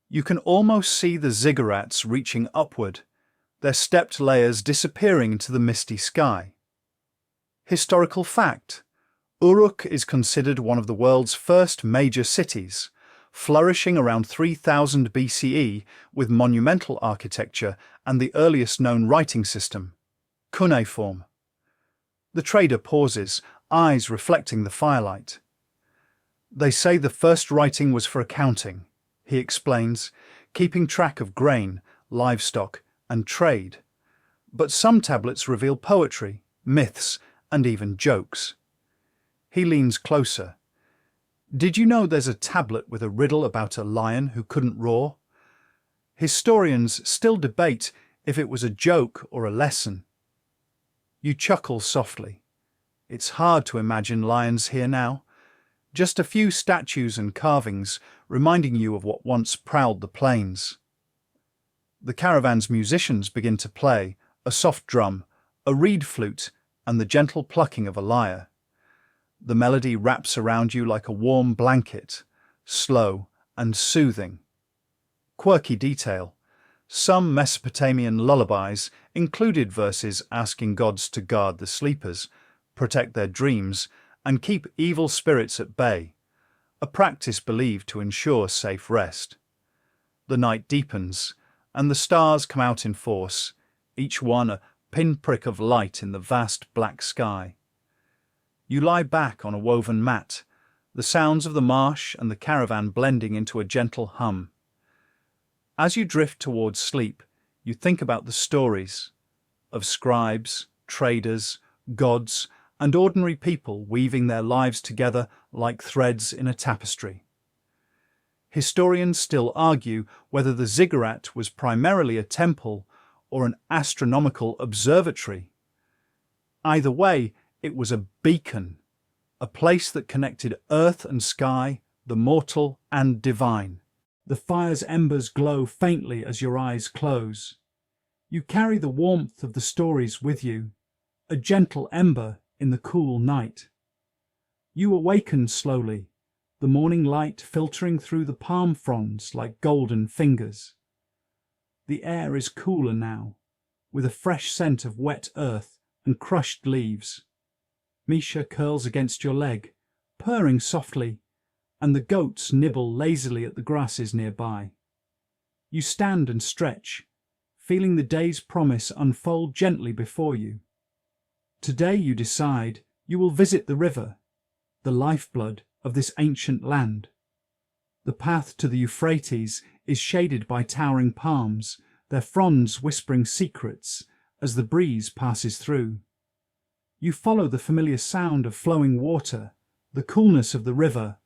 You can almost see the ziggurats reaching upward, their stepped layers disappearing into the misty sky. Historical fact: Uruk is considered one of the world's first major cities, flourishing around 3000 BCE with monumental architecture and the earliest known writing system, cuneiform. The trader pauses, eyes reflecting the firelight. "They say the first writing was for accounting," he explains, keeping track of grain, livestock, and trade. But some tablets reveal poetry, myths, and even jokes. He leans closer. "Did you know there's a tablet with a riddle about a lion who couldn't roar? Historians still debate if it was a joke or a lesson." You chuckle softly. It's hard to imagine lions here now. Just a few statues and carvings reminding you of what once prowled the plains. The caravan's musicians begin to play, a soft drum, a reed flute, and the gentle plucking of a lyre. The melody wraps around you like a warm blanket, slow and soothing. Quirky detail: some Mesopotamian lullabies included verses asking gods to guard the sleepers, protect their dreams, and keep evil spirits at bay, a practice believed to ensure safe rest. The night deepens, and the stars come out in force, each one a pinprick of light in the vast black sky. You lie back on a woven mat, the sounds of the marsh and the caravan blending into a gentle hum. As you drift towards sleep, you think about the stories of scribes, traders, gods, and ordinary people weaving their lives together like threads in a tapestry. Historians still argue whether the ziggurat was primarily a temple or an astronomical observatory. Either way, it was a beacon, a place that connected earth and sky, the mortal and divine. The fire's embers glow faintly as your eyes close. You carry the warmth of the stories with you, a gentle ember in the cool night. You awaken slowly, the morning light filtering through the palm fronds like golden fingers. The air is cooler now, with a fresh scent of wet earth and crushed leaves. Misha curls against your leg, purring softly, and the goats nibble lazily at the grasses nearby. You stand and stretch, feeling the day's promise unfold gently before you. Today you decide you will visit the river, the lifeblood of this ancient land. The path to the Euphrates is shaded by towering palms, their fronds whispering secrets as the breeze passes through. You follow the familiar sound of flowing water, the coolness of the river,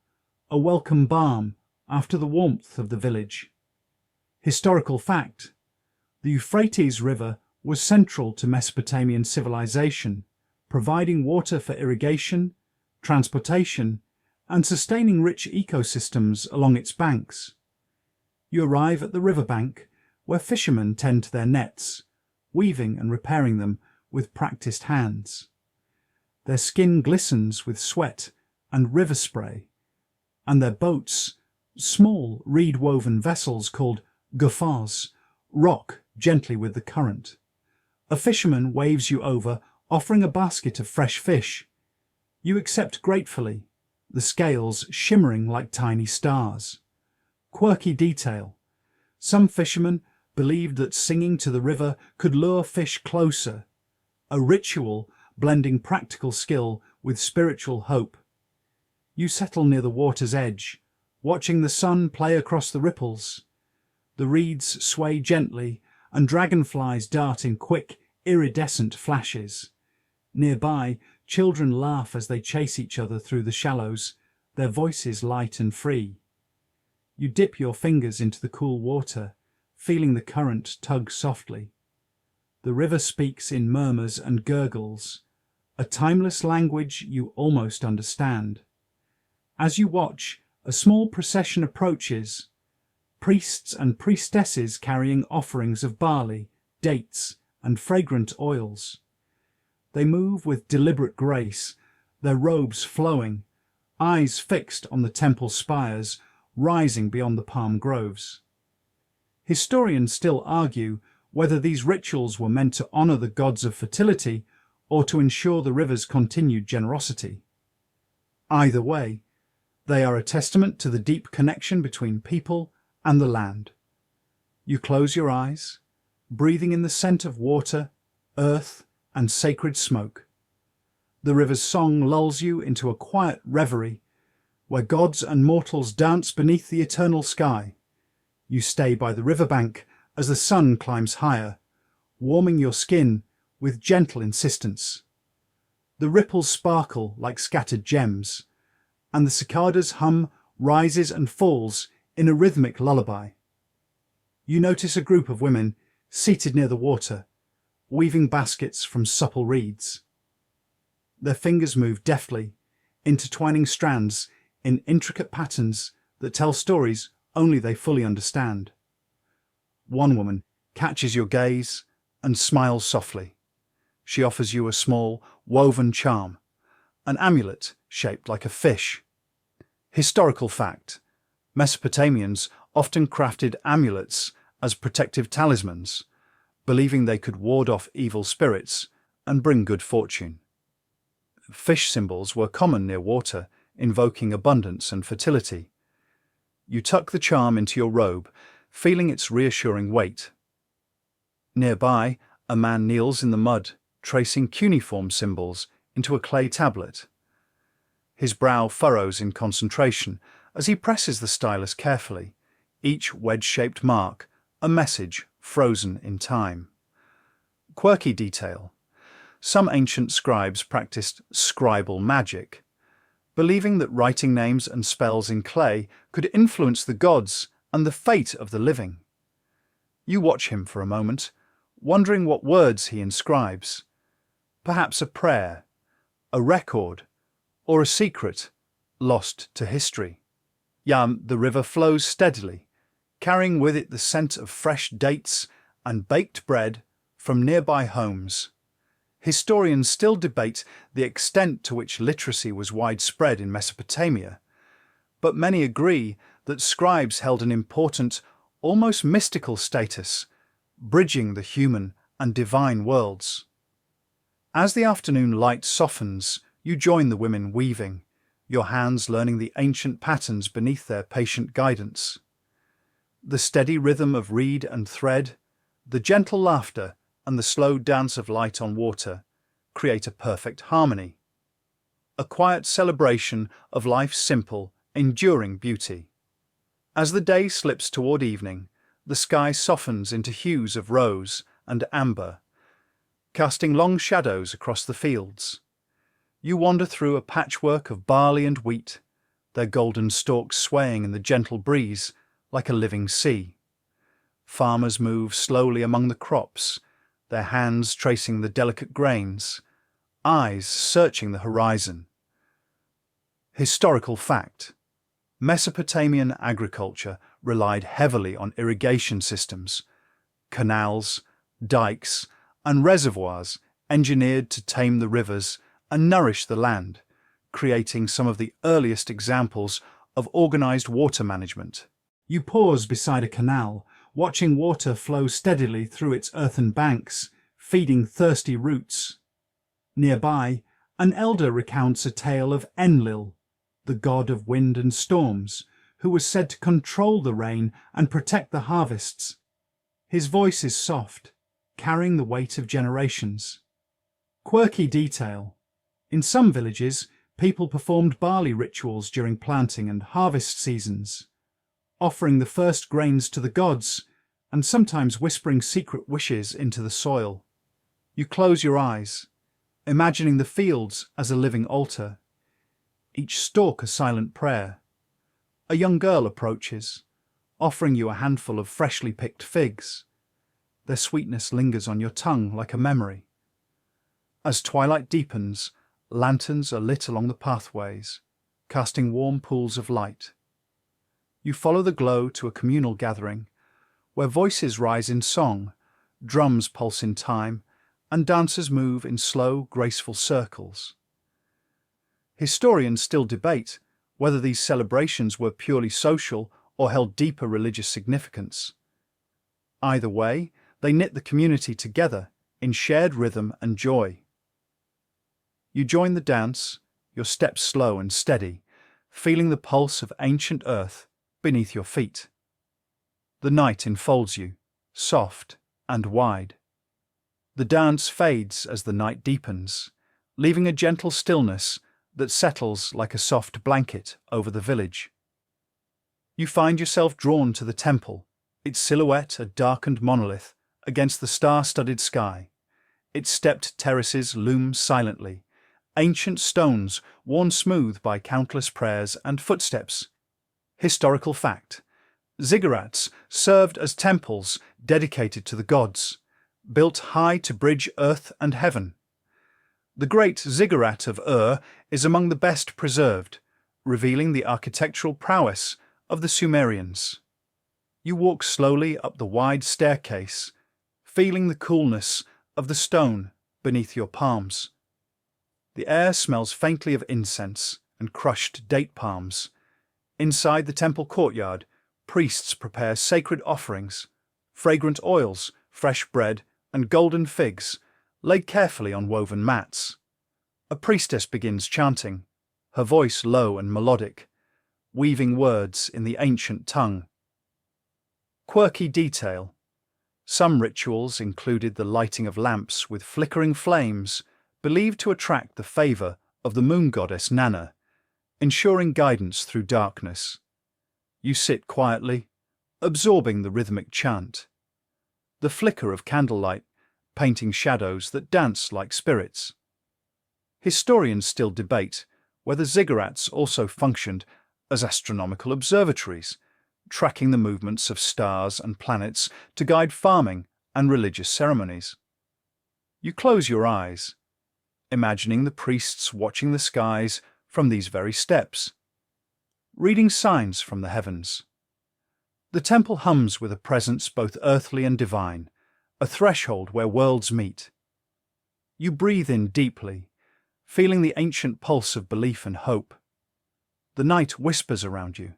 a welcome balm after the warmth of the village. Historical fact: the Euphrates River was central to Mesopotamian civilization, providing water for irrigation, transportation, and sustaining rich ecosystems along its banks. You arrive at the riverbank, where fishermen tend to their nets, weaving and repairing them with practiced hands. Their skin glistens with sweat and river spray, and their boats, small reed-woven vessels called gouffins, rock gently with the current. A fisherman waves you over, offering a basket of fresh fish. You accept gratefully, the scales shimmering like tiny stars. Quirky detail: some fishermen believed that singing to the river could lure fish closer, a ritual blending practical skill with spiritual hope. You settle near the water's edge, watching the sun play across the ripples. The reeds sway gently, and dragonflies dart in quick, iridescent flashes. Nearby, children laugh as they chase each other through the shallows, their voices light and free. You dip your fingers into the cool water, feeling the current tug softly. The river speaks in murmurs and gurgles, a timeless language you almost understand. As you watch, a small procession approaches, priests and priestesses carrying offerings of barley, dates, and fragrant oils. They move with deliberate grace, their robes flowing, eyes fixed on the temple spires rising beyond the palm groves. Historians still argue whether these rituals were meant to honor the gods of fertility or to ensure the river's continued generosity. Either way, they are a testament to the deep connection between people and the land. You close your eyes, breathing in the scent of water, earth, and sacred smoke. The river's song lulls you into a quiet reverie where gods and mortals dance beneath the eternal sky. You stay by the riverbank as the sun climbs higher, warming your skin with gentle insistence. The ripples sparkle like scattered gems, and the cicada's hum rises and falls in a rhythmic lullaby. You notice a group of women seated near the water, weaving baskets from supple reeds. Their fingers move deftly, intertwining strands in intricate patterns that tell stories only they fully understand. One woman catches your gaze and smiles softly. She offers you a small, woven charm, an amulet shaped like a fish. Historical fact: Mesopotamians often crafted amulets as protective talismans, believing they could ward off evil spirits and bring good fortune. Fish symbols were common near water, invoking abundance and fertility. You tuck the charm into your robe, feeling its reassuring weight. Nearby, a man kneels in the mud, tracing cuneiform symbols into a clay tablet. His brow furrows in concentration as he presses the stylus carefully, each wedge-shaped mark a message frozen in time. Quirky detail. Some ancient scribes practiced scribal magic, believing that writing names and spells in clay could influence the gods and the fate of the living. You watch him for a moment, wondering what words he inscribes. Perhaps a prayer, a record, or a secret lost to history. The river flows steadily, carrying with it the scent of fresh dates and baked bread from nearby homes. Historians still debate the extent to which literacy was widespread in Mesopotamia, but many agree that scribes held an important, almost mystical status, bridging the human and divine worlds. As the afternoon light softens, you join the women weaving, your hands learning the ancient patterns beneath their patient guidance. The steady rhythm of reed and thread, the gentle laughter, and the slow dance of light on water create a perfect harmony. A quiet celebration of life's simple, enduring beauty. As the day slips toward evening, the sky softens into hues of rose and amber, casting long shadows across the fields. You wander through a patchwork of barley and wheat, their golden stalks swaying in the gentle breeze like a living sea. Farmers move slowly among the crops, their hands tracing the delicate grains, eyes searching the horizon. Historical fact: Mesopotamian agriculture relied heavily on irrigation systems, canals, dikes, and reservoirs engineered to tame the rivers and nourish the land, creating some of the earliest examples of organized water management. You pause beside a canal, watching water flow steadily through its earthen banks, feeding thirsty roots. Nearby, an elder recounts a tale of Enlil, the god of wind and storms, who was said to control the rain and protect the harvests. His voice is soft, carrying the weight of generations. Quirky detail. In some villages, people performed barley rituals during planting and harvest seasons, offering the first grains to the gods and sometimes whispering secret wishes into the soil. You close your eyes, imagining the fields as a living altar, each stalk a silent prayer. A young girl approaches, offering you a handful of freshly picked figs. Their sweetness lingers on your tongue like a memory. As twilight deepens, lanterns are lit along the pathways, casting warm pools of light. You follow the glow to a communal gathering, where voices rise in song, drums pulse in time, and dancers move in slow, graceful circles. Historians still debate whether these celebrations were purely social or held deeper religious significance. Either way, they knit the community together in shared rhythm and joy. You join the dance, your steps slow and steady, feeling the pulse of ancient earth beneath your feet. The night enfolds you, soft and wide. The dance fades as the night deepens, leaving a gentle stillness that settles like a soft blanket over the village. You find yourself drawn to the temple, its silhouette a darkened monolith against the star-studded sky. Its stepped terraces loom silently, ancient stones worn smooth by countless prayers and footsteps. Historical fact: ziggurats served as temples dedicated to the gods, built high to bridge earth and heaven. The Great Ziggurat of Ur is among the best preserved, revealing the architectural prowess of the Sumerians. You walk slowly up the wide staircase, feeling the coolness of the stone beneath your palms. The air smells faintly of incense and crushed date palms. Inside the temple courtyard, priests prepare sacred offerings, fragrant oils, fresh bread, and golden figs, laid carefully on woven mats. A priestess begins chanting, her voice low and melodic, weaving words in the ancient tongue. Quirky detail. Some rituals included the lighting of lamps with flickering flames, believed to attract the favour of the moon goddess Nana, ensuring guidance through darkness. You sit quietly, absorbing the rhythmic chant. the flicker of candlelight, painting shadows that dance like spirits. Historians still debate whether ziggurats also functioned as astronomical observatories, tracking the movements of stars and planets to guide farming and religious ceremonies. You close your eyes, imagining the priests watching the skies from these very steps, reading signs from the heavens. The temple hums with a presence both earthly and divine, a threshold where worlds meet. You breathe in deeply, feeling the ancient pulse of belief and hope. The night whispers around you,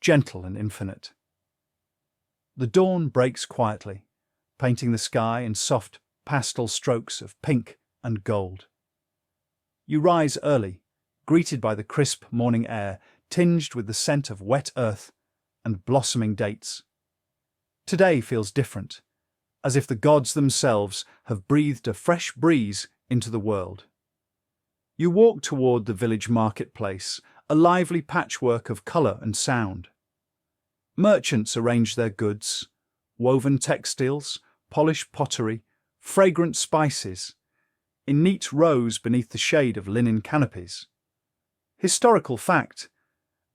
gentle and infinite. The dawn breaks quietly, painting the sky in soft pastel strokes of pink and gold. You rise early, greeted by the crisp morning air tinged with the scent of wet earth and blossoming dates. Today feels different, as if the gods themselves have breathed a fresh breeze into the world. You walk toward the village marketplace, a lively patchwork of colour and sound. Merchants arrange their goods, woven textiles, polished pottery, fragrant spices, in neat rows beneath the shade of linen canopies. Historical fact: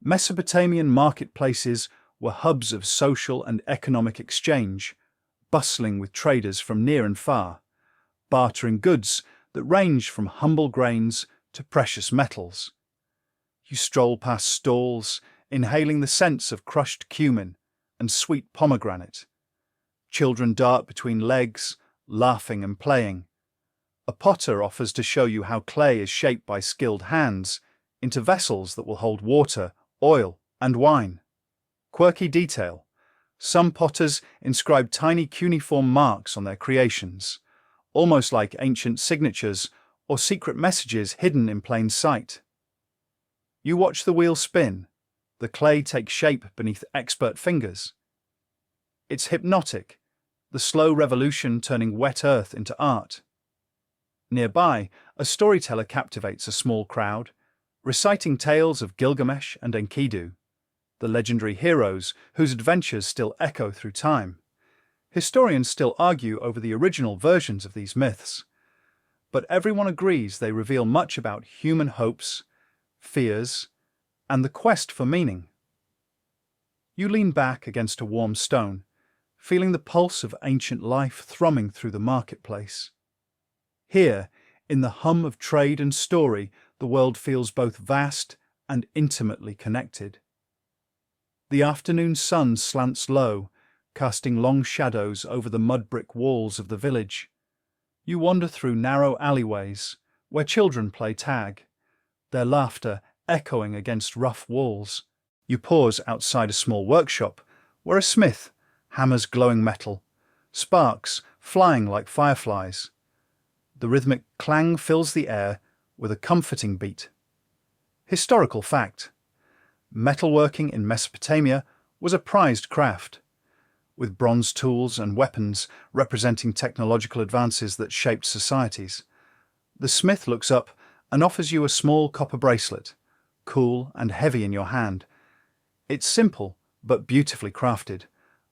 Mesopotamian marketplaces were hubs of social and economic exchange, bustling with traders from near and far, bartering goods that range from humble grains to precious metals. You stroll past stalls, inhaling the scents of crushed cumin and sweet pomegranate. Children dart between legs, laughing and playing. A potter offers to show you how clay is shaped by skilled hands into vessels that will hold water, oil, and wine. Quirky detail: some potters inscribe tiny cuneiform marks on their creations, almost like ancient signatures or secret messages hidden in plain sight. You watch the wheel spin, the clay take shape beneath expert fingers. It's hypnotic, the slow revolution turning wet earth into art. Nearby, a storyteller captivates a small crowd, reciting tales of Gilgamesh and Enkidu, the legendary heroes whose adventures still echo through time. Historians still argue over the original versions of these myths, but everyone agrees they reveal much about human hopes, fears, and the quest for meaning. You lean back against a warm stone, feeling the pulse of ancient life thrumming through the marketplace. Here, in the hum of trade and story, the world feels both vast and intimately connected. The afternoon sun slants low, casting long shadows over the mud-brick walls of the village. You wander through narrow alleyways, where children play tag, their laughter echoing against rough walls. You pause outside a small workshop, where a smith hammers glowing metal, sparks flying like fireflies. The rhythmic clang fills the air with a comforting beat. Historical fact: metalworking in Mesopotamia was a prized craft, with bronze tools and weapons representing technological advances that shaped societies. The smith looks up and offers you a small copper bracelet, cool and heavy in your hand. It's simple but beautifully crafted,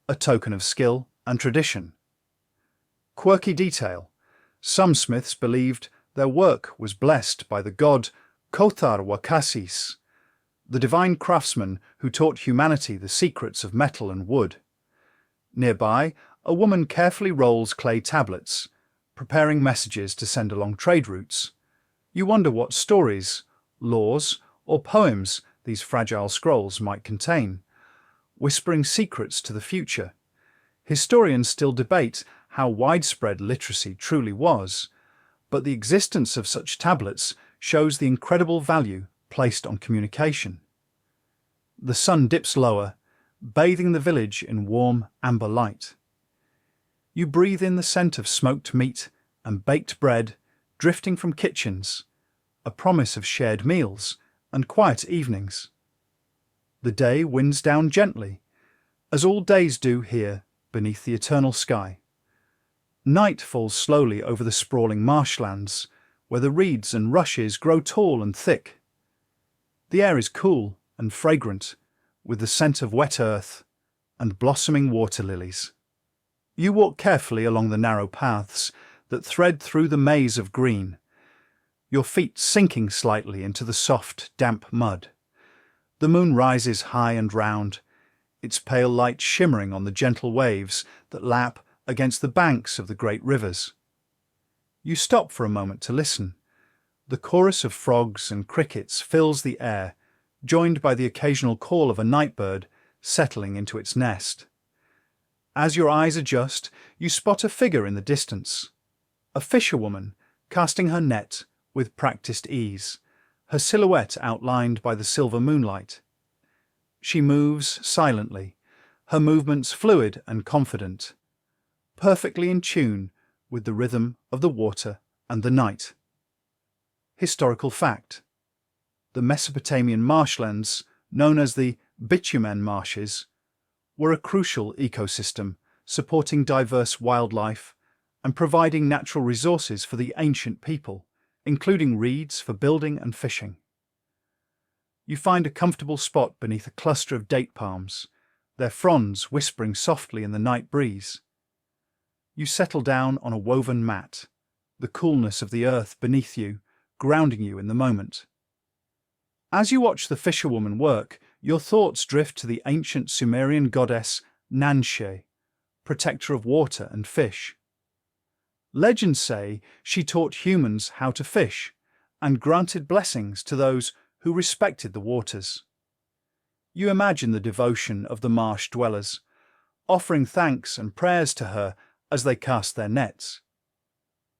a token of skill and tradition. Quirky detail: some smiths believed their work was blessed by the god Kothar Wakasis, the divine craftsman who taught humanity the secrets of metal and wood. Nearby, a woman carefully rolls clay tablets, preparing messages to send along trade routes. You wonder what stories, laws, or poems these fragile scrolls might contain, whispering secrets to the future. Historians still debate how widespread literacy truly was, but the existence of such tablets shows the incredible value placed on communication. The sun dips lower, bathing the village in warm amber light. You breathe in the scent of smoked meat and baked bread drifting from kitchens, a promise of shared meals and quiet evenings. The day winds down gently, as all days do here beneath the eternal sky. Night falls slowly over the sprawling marshlands, where the reeds and rushes grow tall and thick. The air is cool and fragrant, with the scent of wet earth and blossoming water lilies. You walk carefully along the narrow paths that thread through the maze of green, your feet sinking slightly into the soft, damp mud. The moon rises high and round, its pale light shimmering on the gentle waves that lap against the banks of the great rivers. You stop for a moment to listen. The chorus of frogs and crickets fills the air, joined by the occasional call of a night bird settling into its nest. As your eyes adjust, you spot a figure in the distance, a fisherwoman casting her net with practiced ease, her silhouette outlined by the silver moonlight. She moves silently, her movements fluid and confident, perfectly in tune with the rhythm of the water and the night. Historical fact: the Mesopotamian marshlands, known as the bitumen marshes, were a crucial ecosystem supporting diverse wildlife and providing natural resources for the ancient people, including reeds for building and fishing. You find a comfortable spot beneath a cluster of date palms, their fronds whispering softly in the night breeze. You settle down on a woven mat, the coolness of the earth beneath you, grounding you in the moment. As you watch the fisherwoman work, your thoughts drift to the ancient Sumerian goddess Nanshe, protector of water and fish. Legends say she taught humans how to fish and granted blessings to those who respected the waters. You imagine the devotion of the marsh dwellers, offering thanks and prayers to her as they cast their nets.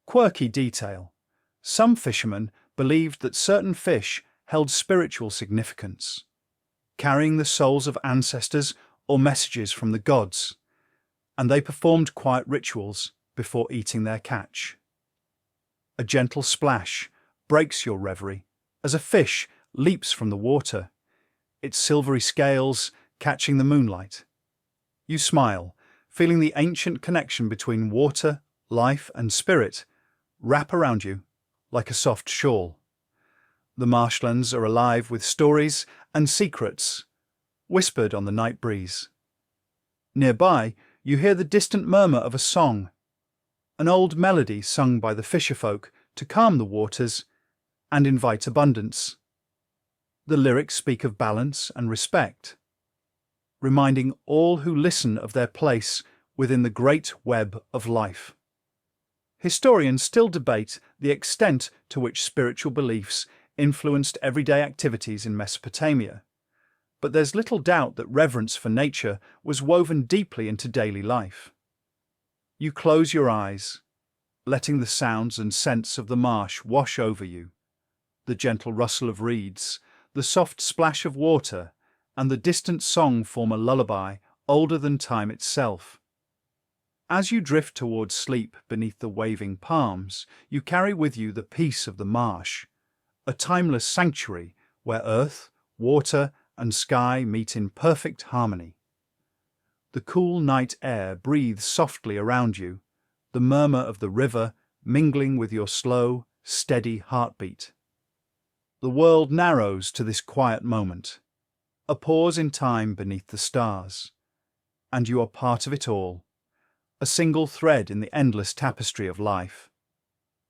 Quirky detail: some fishermen believed that certain fish held spiritual significance, carrying the souls of ancestors or messages from the gods, and they performed quiet rituals before eating their catch. A gentle splash breaks your reverie as a fish leaps from the water, its silvery scales catching the moonlight. You smile, feeling the ancient connection between water, life, and spirit wrap around you like a soft shawl. The marshlands are alive with stories and secrets, whispered on the night breeze. Nearby, you hear the distant murmur of a song, an old melody sung by the fisherfolk to calm the waters and invite abundance. The lyrics speak of balance and respect, reminding all who listen of their place within the great web of life. Historians still debate the extent to which spiritual beliefs influenced everyday activities in Mesopotamia, but there's little doubt that reverence for nature was woven deeply into daily life. You close your eyes, letting the sounds and scents of the marsh wash over you, the gentle rustle of reeds, the soft splash of water, and the distant song form a lullaby older than time itself. As you drift towards sleep beneath the waving palms, you carry with you the peace of the marsh, a timeless sanctuary where earth, water, and sky meet in perfect harmony. The cool night air breathes softly around you, the murmur of the river mingling with your slow, steady heartbeat. The world narrows to this quiet moment, a pause in time beneath the stars, and you are part of it all, a single thread in the endless tapestry of life.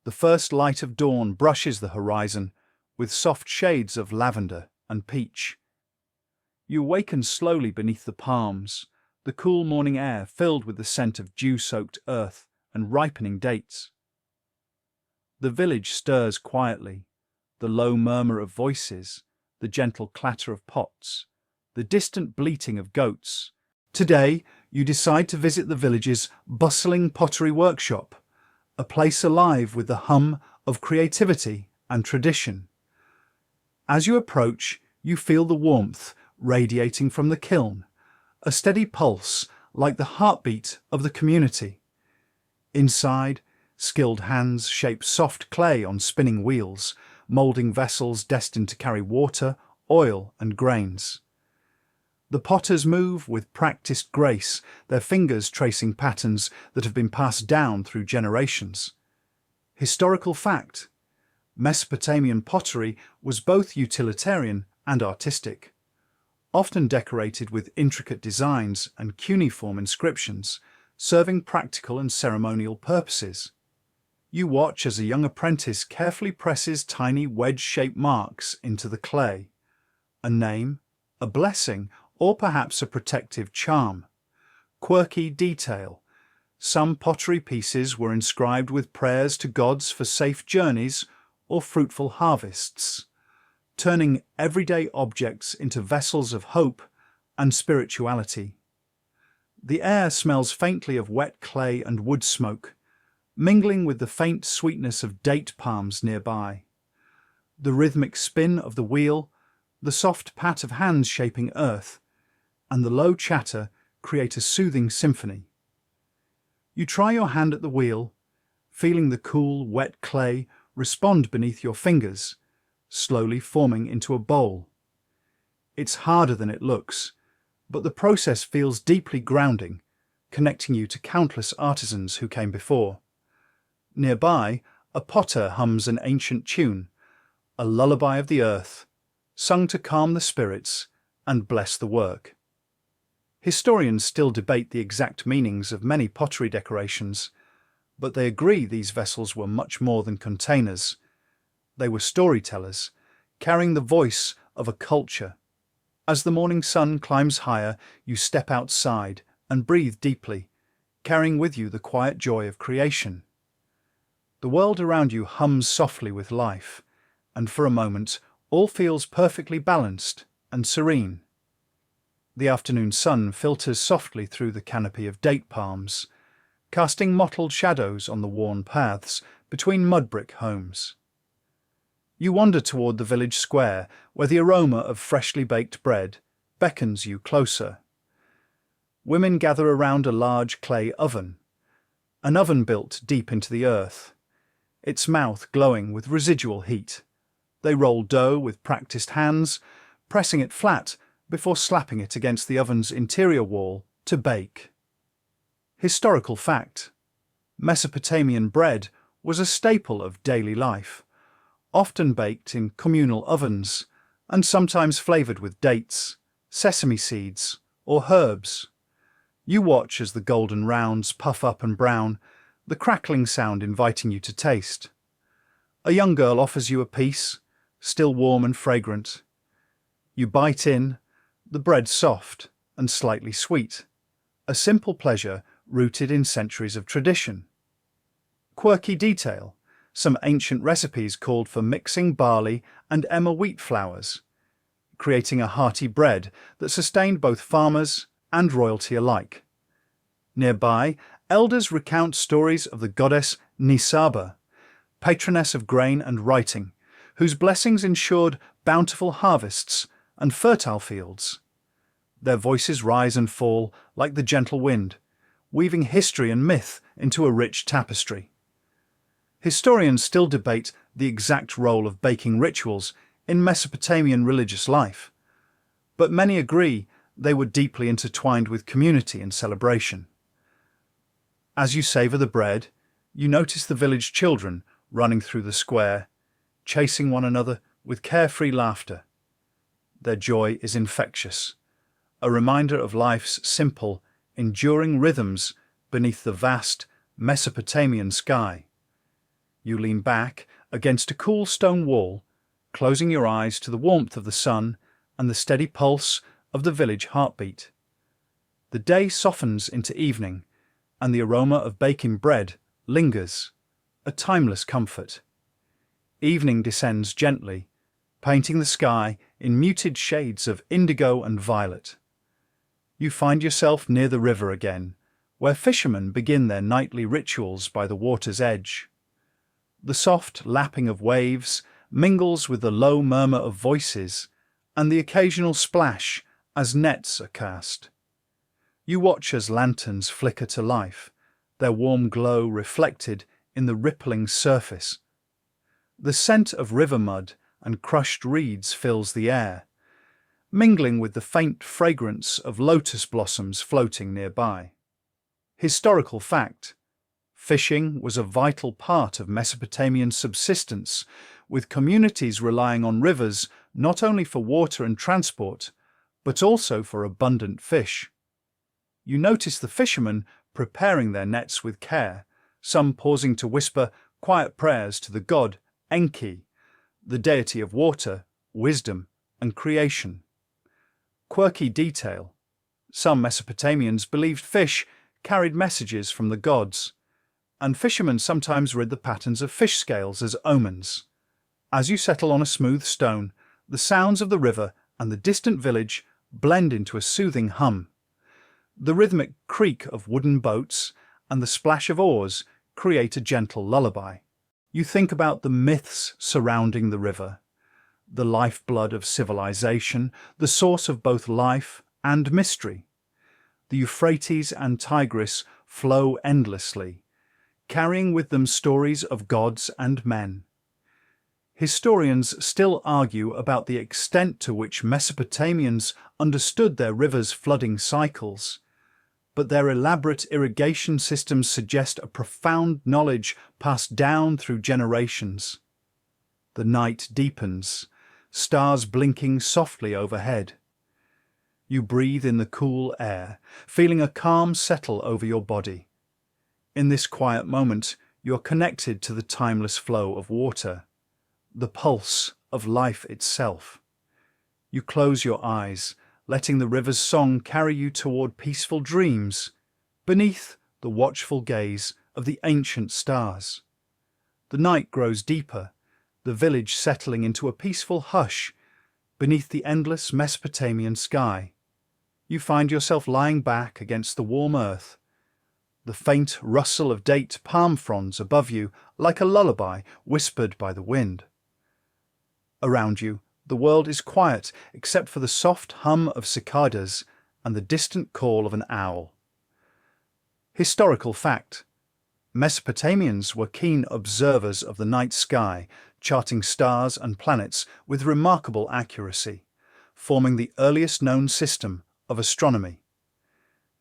The first light of dawn brushes the horizon with soft shades of lavender and peach. You awaken slowly beneath the palms, the cool morning air filled with the scent of dew-soaked earth and ripening dates. The village stirs quietly, the low murmur of voices, the gentle clatter of pots, the distant bleating of goats. Today, you decide to visit the village's bustling pottery workshop, a place alive with the hum of creativity and tradition. As you approach, you feel the warmth radiating from the kiln, a steady pulse like the heartbeat of the community. Inside, skilled hands shape soft clay on spinning wheels, moulding vessels destined to carry water, oil, and grains. The potters move with practiced grace, their fingers tracing patterns that have been passed down through generations. Historical fact: Mesopotamian pottery was both utilitarian and artistic. Often decorated with intricate designs and cuneiform inscriptions, serving practical and ceremonial purposes. You watch as a young apprentice carefully presses tiny wedge-shaped marks into the clay. A name, a blessing, or perhaps a protective charm. Quirky detail. Some pottery pieces were inscribed with prayers to gods for safe journeys or fruitful harvests, turning everyday objects into vessels of hope and spirituality. The air smells faintly of wet clay and wood smoke, mingling with the faint sweetness of date palms nearby. The rhythmic spin of the wheel, the soft pat of hands shaping earth, and the low chatter create a soothing symphony. You try your hand at the wheel, feeling the cool, wet clay respond beneath your fingers, slowly forming into a bowl. It's harder than it looks, but the process feels deeply grounding, connecting you to countless artisans who came before. Nearby, a potter hums an ancient tune, a lullaby of the earth, sung to calm the spirits and bless the work. Historians still debate the exact meanings of many pottery decorations, but they agree these vessels were much more than containers. They were storytellers, carrying the voice of a culture. As the morning sun climbs higher, you step outside and breathe deeply, carrying with you the quiet joy of creation. The world around you hums softly with life, and for a moment all feels perfectly balanced and serene. The afternoon sun filters softly through the canopy of date palms, casting mottled shadows on the worn paths between mud brick homes. You wander toward the village square, where the aroma of freshly baked bread beckons you closer. Women gather around a large clay oven, an oven built deep into the earth, its mouth glowing with residual heat. They roll dough with practiced hands, pressing it flat before slapping it against the oven's interior wall to bake. Historical fact: Mesopotamian bread was a staple of daily life, often baked in communal ovens and sometimes flavored with dates, sesame seeds, or herbs. You watch as the golden rounds puff up and brown, the crackling sound inviting you to taste. A young girl offers you a piece, still warm and fragrant. You bite in, the bread soft and slightly sweet, a simple pleasure rooted in centuries of tradition. Quirky detail: some ancient recipes called for mixing barley and emmer wheat flours, creating a hearty bread that sustained both farmers and royalty alike. Nearby, elders recount stories of the goddess Nisaba, patroness of grain and writing, whose blessings ensured bountiful harvests and fertile fields. Their voices rise and fall like the gentle wind, weaving history and myth into a rich tapestry. Historians still debate the exact role of baking rituals in Mesopotamian religious life, but many agree they were deeply intertwined with community and celebration. As you savor the bread, you notice the village children running through the square, chasing one another with carefree laughter. Their joy is infectious, a reminder of life's simple, enduring rhythms beneath the vast Mesopotamian sky. You lean back against a cool stone wall, closing your eyes to the warmth of the sun and the steady pulse of the village heartbeat. The day softens into evening, and the aroma of baking bread lingers, a timeless comfort. Evening descends gently, painting the sky in muted shades of indigo and violet. You find yourself near the river again, where fishermen begin their nightly rituals by the water's edge. The soft lapping of waves mingles with the low murmur of voices and the occasional splash as nets are cast. You watch as lanterns flicker to life, their warm glow reflected in the rippling surface. The scent of river mud and crushed reeds fills the air, mingling with the faint fragrance of lotus blossoms floating nearby. Historical fact: fishing was a vital part of Mesopotamian subsistence, with communities relying on rivers not only for water and transport, but also for abundant fish. You notice the fishermen preparing their nets with care, some pausing to whisper quiet prayers to the god Enki, the deity of water, wisdom, and creation. Quirky detail. Some Mesopotamians believed fish carried messages from the gods, and fishermen sometimes read the patterns of fish scales as omens. As you settle on a smooth stone, the sounds of the river and the distant village blend into a soothing hum. The rhythmic creak of wooden boats and the splash of oars create a gentle lullaby. You think about the myths surrounding the river, the lifeblood of civilization, the source of both life and mystery. The Euphrates and Tigris flow endlessly, carrying with them stories of gods and men. Historians still argue about the extent to which Mesopotamians understood their rivers' flooding cycles, but their elaborate irrigation systems suggest a profound knowledge passed down through generations. The night deepens, stars blinking softly overhead. You breathe in the cool air, feeling a calm settle over your body. In this quiet moment, you're connected to the timeless flow of water, the pulse of life itself. You close your eyes, letting the river's song carry you toward peaceful dreams, beneath the watchful gaze of the ancient stars. The night grows deeper, the village settling into a peaceful hush beneath the endless Mesopotamian sky. You find yourself lying back against the warm earth, the faint rustle of date palm fronds above you like a lullaby whispered by the wind. Around you, the world is quiet except for the soft hum of cicadas and the distant call of an owl. Historical fact: Mesopotamians were keen observers of the night sky, charting stars and planets with remarkable accuracy, forming the earliest known system of astronomy.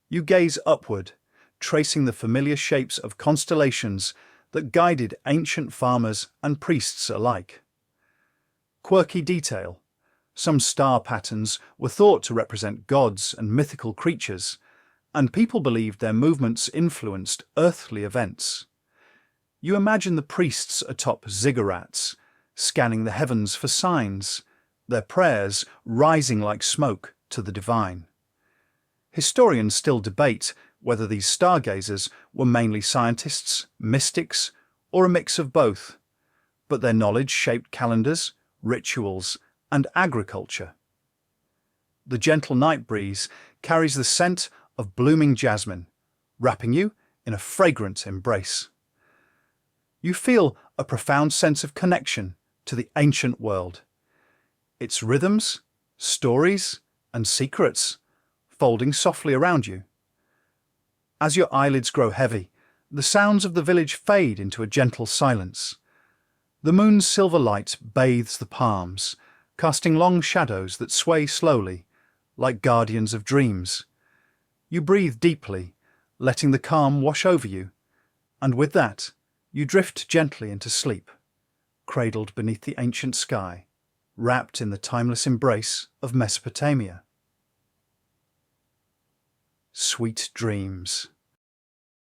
You gaze upward, tracing the familiar shapes of constellations that guided ancient farmers and priests alike. Quirky detail. Some star patterns were thought to represent gods and mythical creatures, and people believed their movements influenced earthly events. You imagine the priests atop ziggurats, scanning the heavens for signs, their prayers rising like smoke to the divine. Historians still debate whether these stargazers were mainly scientists, mystics, or a mix of both, but their knowledge shaped calendars, rituals, and agriculture. The gentle night breeze carries the scent of blooming jasmine, wrapping you in a fragrant embrace. You feel a profound sense of connection to the ancient world, its rhythms, stories, and secrets folding softly around you. As your eyelids grow heavy, the sounds of the village fade into a gentle silence. The moon's silver light bathes the palms, casting long shadows that sway slowly, like guardians of dreams. You breathe deeply, letting the calm wash over you, and with that, you drift gently into sleep, cradled beneath the ancient sky, wrapped in the timeless embrace of Mesopotamia. Sweet dreams.